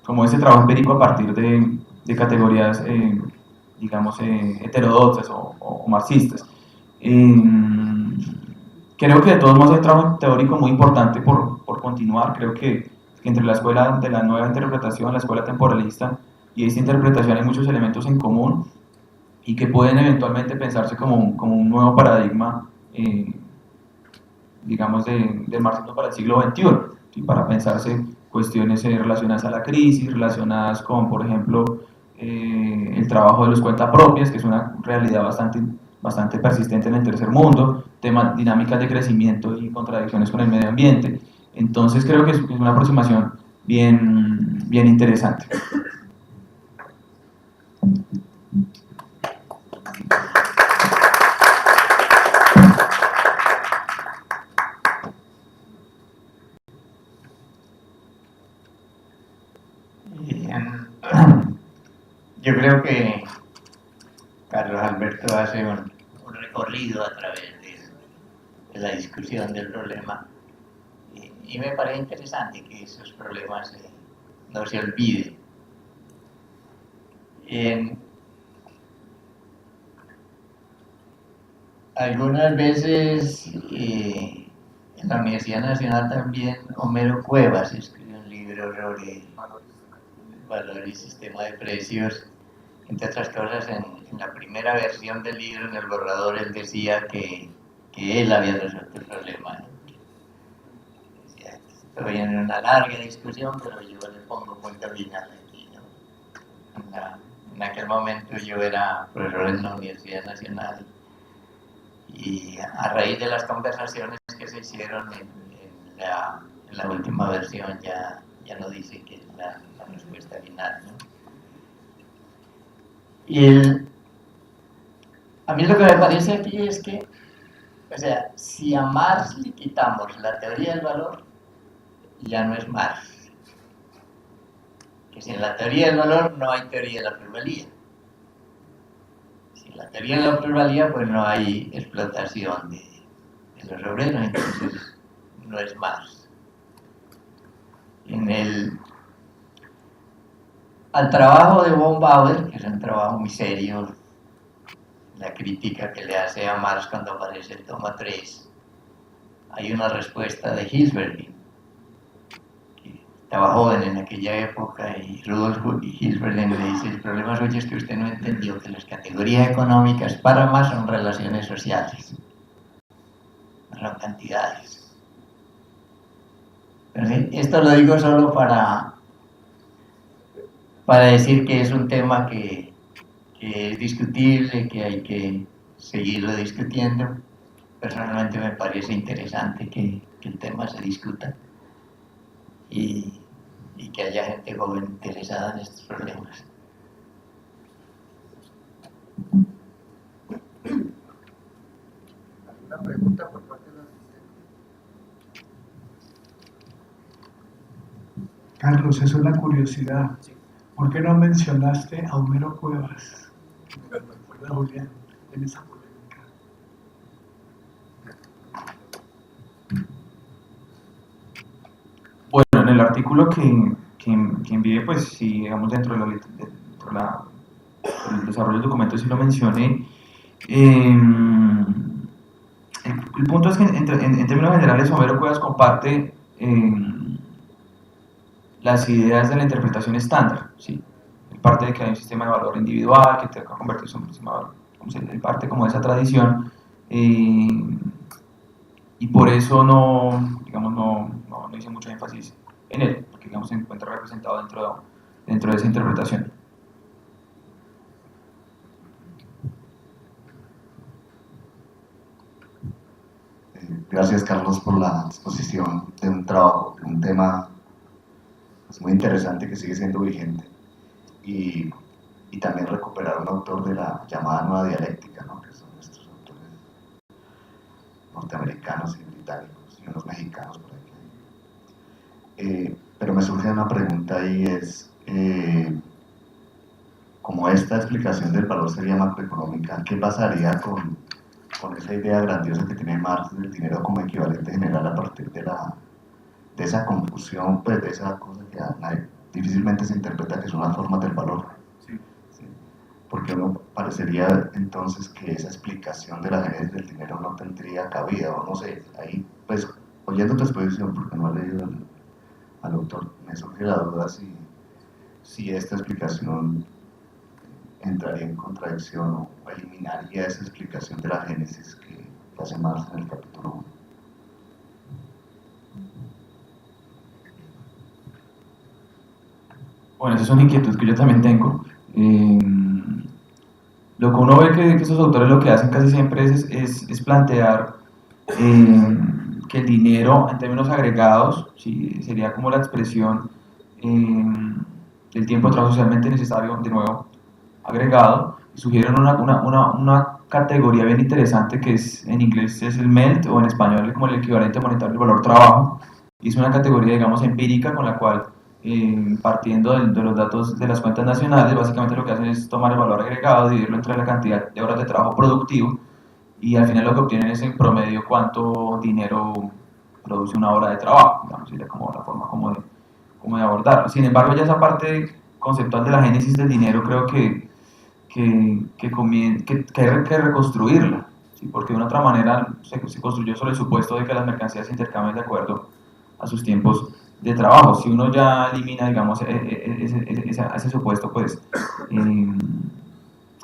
como ese trabajo empírico a partir de categorías digamos heterodoxas o marxistas. Creo que de todos modos hay un trabajo teórico muy importante por continuar. Creo que entre la escuela de la nueva interpretación, la escuela temporalista y esta interpretación hay muchos elementos en común y que pueden eventualmente pensarse como un nuevo paradigma, digamos, del marxismo para el siglo XXI, ¿sí? Para pensarse cuestiones relacionadas a la crisis, relacionadas con, por ejemplo, el trabajo de los cuentapropias, que es una realidad bastante persistente en el tercer mundo, temas, dinámicas de crecimiento y contradicciones con el medio ambiente. Entonces creo que es una aproximación bien interesante. Yo creo que Carlos Alberto hace un recorrido a través de la discusión del problema y me parece interesante que esos problemas no se olviden. Algunas veces en la Universidad Nacional también Homero Cuevas escribió un libro sobre valor y sistema de precios. Entre otras cosas, en la primera versión del libro, en el borrador, él decía que él había resuelto el problema, ¿no? Decía, estoy en una larga discusión, pero yo le pongo punto final aquí, ¿no? En aquel momento yo era profesor en la Universidad Nacional y a raíz de las conversaciones que se hicieron en la última versión ya no dice que es la respuesta final, ¿no? Y a mí lo que me parece aquí es que O sea, si a Marx le quitamos la teoría del valor, ya no es Marx. Que si en la teoría del valor no hay teoría de la plusvalía. Si en la teoría de la plusvalía, pues no hay explotación de los obreros, entonces no es Marx. Al trabajo de von Bauer, que es un trabajo muy serio, la crítica que le hace a Marx cuando aparece el toma 3, hay una respuesta de Hilsberg, que estaba joven en aquella época, y Rudolf Hilsberg le dice: el problema suyo es que usted no entendió que las categorías económicas para Marx son relaciones sociales, no son cantidades. Pero sí, esto lo digo solo para decir que es un tema que es discutible, que hay que seguirlo discutiendo. Personalmente me parece interesante que el tema se discuta y que haya gente joven interesada en estos problemas. ¿Alguna pregunta por parte de la asistente? Carlos, es una curiosidad. ¿Por qué no mencionaste a Homero Cuevas? Recuerda, Julián, en esa polémica. Bueno, en el artículo que envié, pues sí, digamos, dentro del desarrollo del documento sí lo mencioné. El punto es que en términos generales Homero Cuevas comparte las ideas de la interpretación estándar, ¿sí? Él parte de que hay un sistema de valor individual que te va a convertirse en un sistema de valor, él parte como de esa tradición, y por eso no hice mucho énfasis en él, porque digamos se encuentra representado dentro de esa interpretación. Gracias, Carlos, por la exposición de un trabajo, de un tema pues, muy interesante que sigue siendo vigente, y también recuperar un autor de la llamada nueva dialéctica, ¿no? Que son nuestros autores norteamericanos y británicos y unos mexicanos por aquí. Pero me surge una pregunta, y es, como esta explicación del valor sería macroeconómica, ¿qué pasaría con esa idea grandiosa que tiene Marx del dinero como equivalente general a partir de esa confusión, pues de esa cosa que difícilmente se interpreta que son las formas del valor? Sí. ¿Sí? Porque uno parecería entonces que esa explicación de la génesis del dinero no tendría cabida, o no sé, ahí pues oyendo tu exposición, porque no he leído al autor, me surge la duda si esta explicación entraría en contradicción o eliminaría esa explicación de la génesis que hace Marx en el capítulo 1. Bueno, esa es una inquietud que yo también tengo. Lo que uno ve que esos autores lo que hacen casi siempre es plantear que el dinero en términos agregados, ¿sí? Sería como la expresión del tiempo de trabajo socialmente necesario, de nuevo, agregado, y sugieren una categoría bien interesante que es, en inglés es el MELT, o en español es como el equivalente monetario del valor trabajo, y es una categoría, digamos, empírica con la cual, partiendo de los datos de las cuentas nacionales, básicamente lo que hacen es tomar el valor agregado, dividirlo entre la cantidad de horas de trabajo productivo, y al final lo que obtienen es en promedio cuánto dinero produce una hora de trabajo, digamos, sería como la forma como de abordarlo. Sin embargo, ya esa parte conceptual de la génesis del dinero creo que hay que reconstruirla, ¿sí? Porque de una otra manera se construyó sobre el supuesto de que las mercancías se intercambian de acuerdo a sus tiempos de trabajo. Si uno ya elimina, digamos, ese supuesto, pues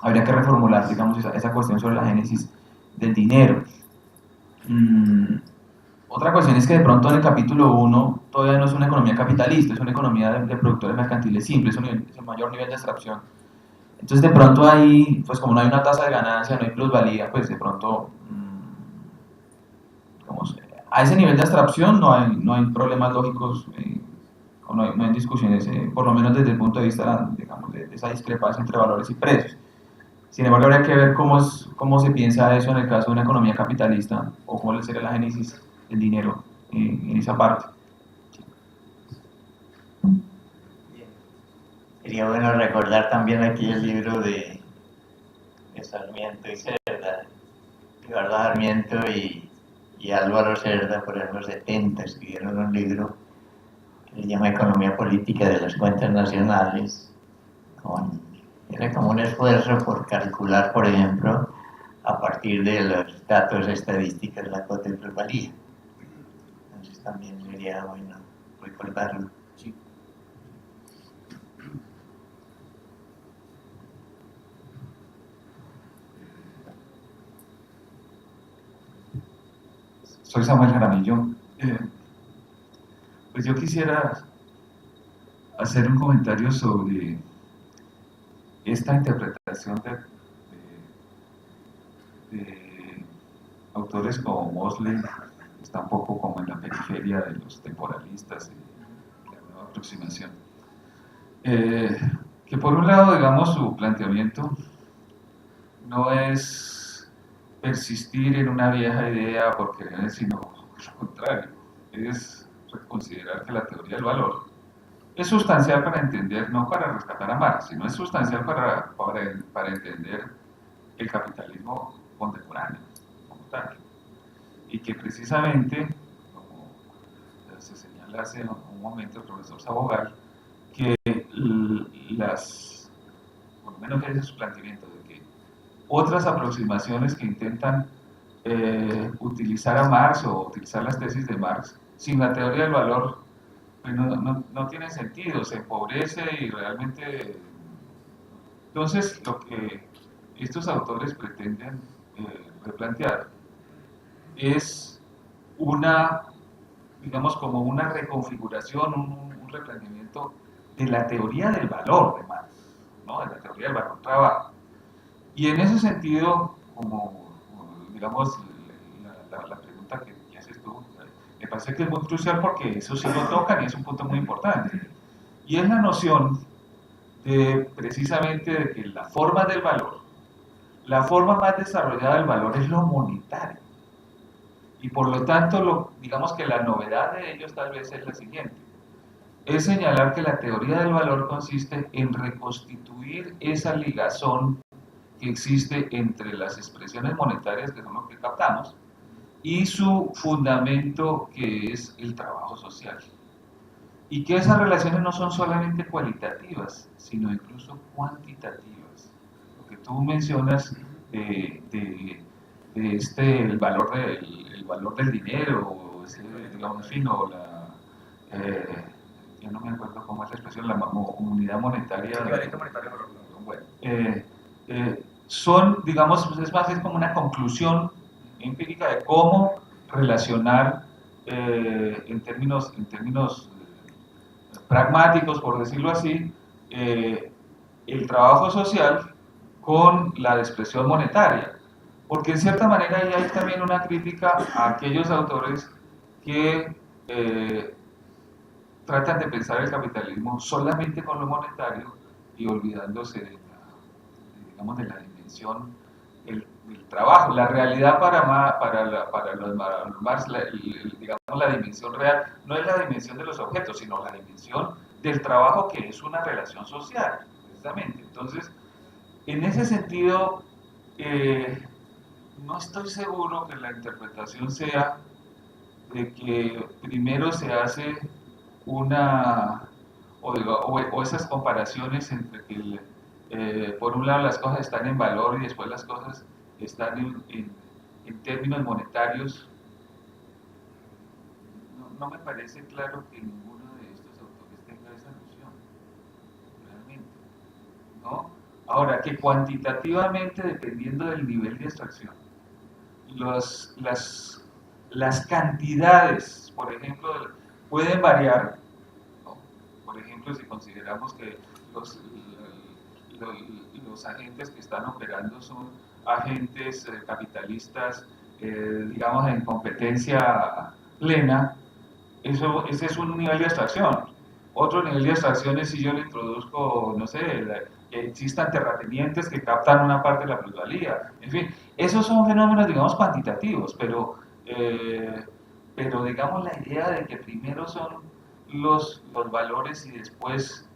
habría que reformular, digamos, esa cuestión sobre la génesis del dinero. Otra cuestión es que de pronto en el capítulo 1 todavía no es una economía capitalista, es una economía de productores mercantiles simples, es el mayor nivel de abstracción. Entonces de pronto ahí, pues como no hay una tasa de ganancia, no hay plusvalía, pues de pronto, digamos, a ese nivel de abstracción no hay problemas lógicos, o no hay discusiones, por lo menos desde el punto de vista, digamos, de esa discrepancia entre valores y precios. Sin embargo, habría que ver cómo se piensa eso en el caso de una economía capitalista, o cómo sería la génesis del dinero en esa parte. Sería bueno recordar también aquí el libro de Sarmiento y Cerda, Eduardo Sarmiento y Álvaro Cerda, por ejemplo, en los 70 escribieron un libro que se llama Economía Política de las Cuentas Nacionales, era como un esfuerzo por calcular, por ejemplo, a partir de los datos estadísticos la cuota de plusvalía. Entonces también sería bueno recordarlo. Sí. Soy Samuel Jaramillo. Pues yo quisiera hacer un comentario sobre esta interpretación de autores como Mosley, que está un poco como en la periferia de los temporalistas y la nueva aproximación. Que por un lado, digamos, su planteamiento no es persistir en una vieja idea por querer, sino lo contrario, es considerar que la teoría del valor es sustancial para entender, no para rescatar a Marx, sino es sustancial para entender el capitalismo contemporáneo, como tal. Y que precisamente, como se señala hace un momento el profesor Sabogal, que por lo menos ese es su planteamiento, de que otras aproximaciones que intentan utilizar a Marx o utilizar las tesis de Marx sin la teoría del valor, pues no tiene sentido, se empobrece y realmente... Entonces, lo que estos autores pretenden replantear es una, digamos, como una reconfiguración, un replanteamiento de la teoría del valor de Marx, ¿no? De la teoría del valor trabajo. Y en ese sentido, como digamos, la pregunta que haces tú, me parece que es muy crucial porque eso sí lo tocan y es un punto muy importante. Y es la noción de, precisamente, de que la forma del valor, la forma más desarrollada del valor es lo monetario. Y por lo tanto, digamos que la novedad de ellos tal vez es la siguiente. Es señalar que la teoría del valor consiste en reconstituir esa ligazón que existe entre las expresiones monetarias, que son lo que captamos, y su fundamento, que es el trabajo social. Y que esas relaciones no son solamente cualitativas, sino incluso cuantitativas. Lo que tú mencionas el valor del dinero, digamos, en fin, o yo no me acuerdo cómo es la expresión, la unidad monetaria. Equivalente monetario. Bueno, son, digamos, es como una conclusión empírica de cómo relacionar en términos pragmáticos, por decirlo así, el trabajo social con la expresión monetaria. Porque en cierta manera ahí hay también una crítica a aquellos autores que tratan de pensar el capitalismo solamente con lo monetario y olvidándose de la dimensión del trabajo. La realidad para los Marx, digamos, la dimensión real no es la dimensión de los objetos, sino la dimensión del trabajo, que es una relación social, precisamente. Entonces, en ese sentido, no estoy seguro que la interpretación sea de que primero se hace o esas comparaciones entre que por un lado las cosas están en valor y después las cosas están en términos monetarios. No me parece claro que ninguno de estos autores tenga esa noción, realmente, ¿no? Ahora, que cuantitativamente, dependiendo del nivel de abstracción, las cantidades, por ejemplo, pueden variar, ¿no? Por ejemplo, si consideramos que los agentes que están operando son agentes capitalistas, digamos, en competencia plena, ese es un nivel de abstracción. Otro nivel de abstracción es si yo le introduzco, no sé, que existan terratenientes que captan una parte de la plusvalía. En fin, esos son fenómenos, digamos, cuantitativos, pero digamos la idea de que primero son los valores y después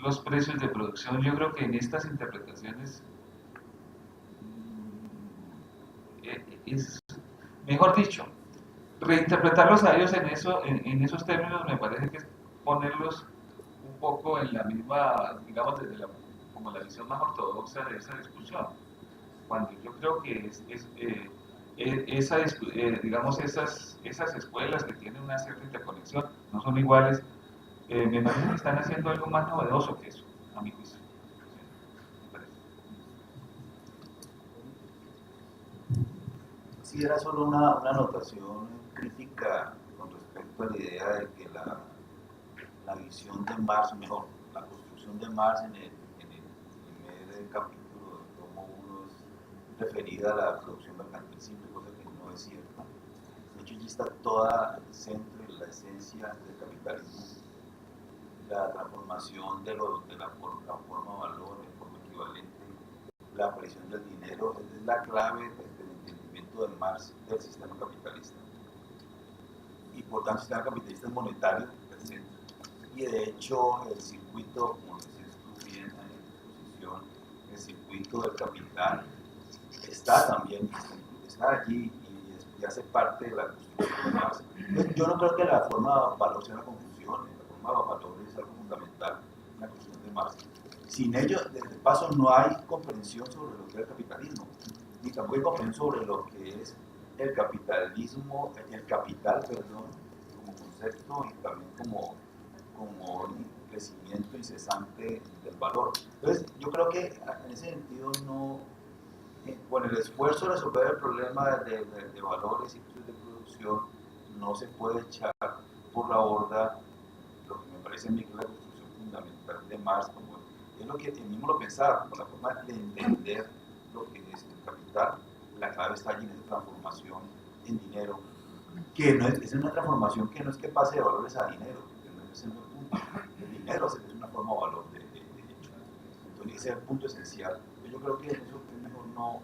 los precios de producción, yo creo que en estas interpretaciones es, mejor dicho, reinterpretarlos a ellos en esos términos me parece que es ponerlos un poco en la misma, digamos, desde como la visión más ortodoxa de esa discusión, cuando yo creo que digamos, esas escuelas que tienen una cierta interconexión no son iguales, me parece que están haciendo algo más novedoso que eso, a mi juicio. Sí, era solo una anotación crítica con respecto a la idea de que la visión de Marx, mejor, la construcción de Marx en el primer capítulo del tomo 1 es referida a la producción mercantil simple, cosa que no es cierta. De hecho, allí está toda el centro y la esencia del capitalismo, la transformación de la forma valor en forma equivalente, la aparición del dinero, es la clave del entendimiento de Marx del sistema capitalista. Y por tanto, el sistema capitalista es monetario, el centro. Y de hecho, el circuito, como decías tú bien en la exposición, el circuito del capital está también, está allí y hace parte de la construcción de Marx. Yo no creo que la forma valor sea una confusión, la forma valor es algo fundamental en la construcción de Marx. Sin ello, desde el paso, no hay comprensión sobre lo que es el capitalismo, ni tampoco hay comprensión sobre lo que es el capitalismo, el capital, perdón, como concepto y también como un crecimiento incesante del valor. Entonces, yo creo que en ese sentido no, con el esfuerzo de resolver el problema de valores y precios de producción, no se puede echar por la borda lo que me parece a mí que es la construcción fundamental de Marx, como es lo que él mismo lo pensaba, por la forma de entender lo que es el capital. La clave está allí en esa transformación en dinero, que no es una transformación que no es que pase de valores a dinero, que no es el punto. El dinero es una forma de valor de hecho. Entonces ese es el punto esencial. Yo creo que eso es mejor no,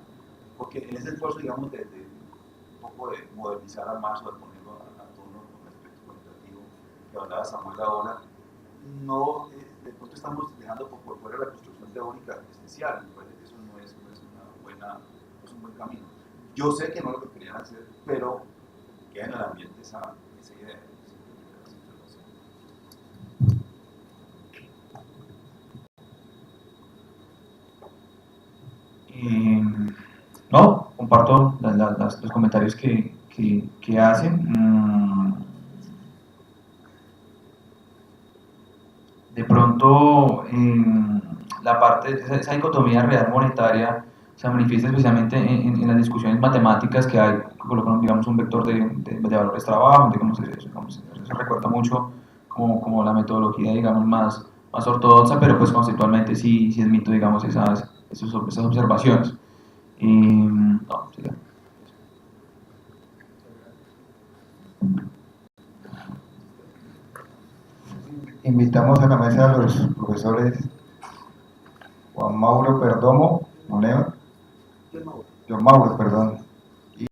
porque en ese esfuerzo, digamos, de un poco de modernizar a Marx o de ponerlo a tono con el aspecto cualitativo que hablaba Samuel ahora, no, de pronto estamos dejando por fuera la construcción teórica esencial. Me parece que eso no es un buen camino. Yo sé que no es lo que querían hacer, pero queda en el ambiente esa idea. No, comparto los comentarios que hacen. De pronto, la parte, esa dicotomía real monetaria se manifiesta especialmente en las discusiones matemáticas que hay, que colocan, digamos, un vector de valores trabajo, digamos, eso recuerda mucho como la metodología, digamos, más ortodoxa, pero pues conceptualmente sí admito, digamos, esas observaciones. No, sí, Invitamos a la mesa a los profesores Juan Mauro Perdomo, Moneo, John Mauro, perdón,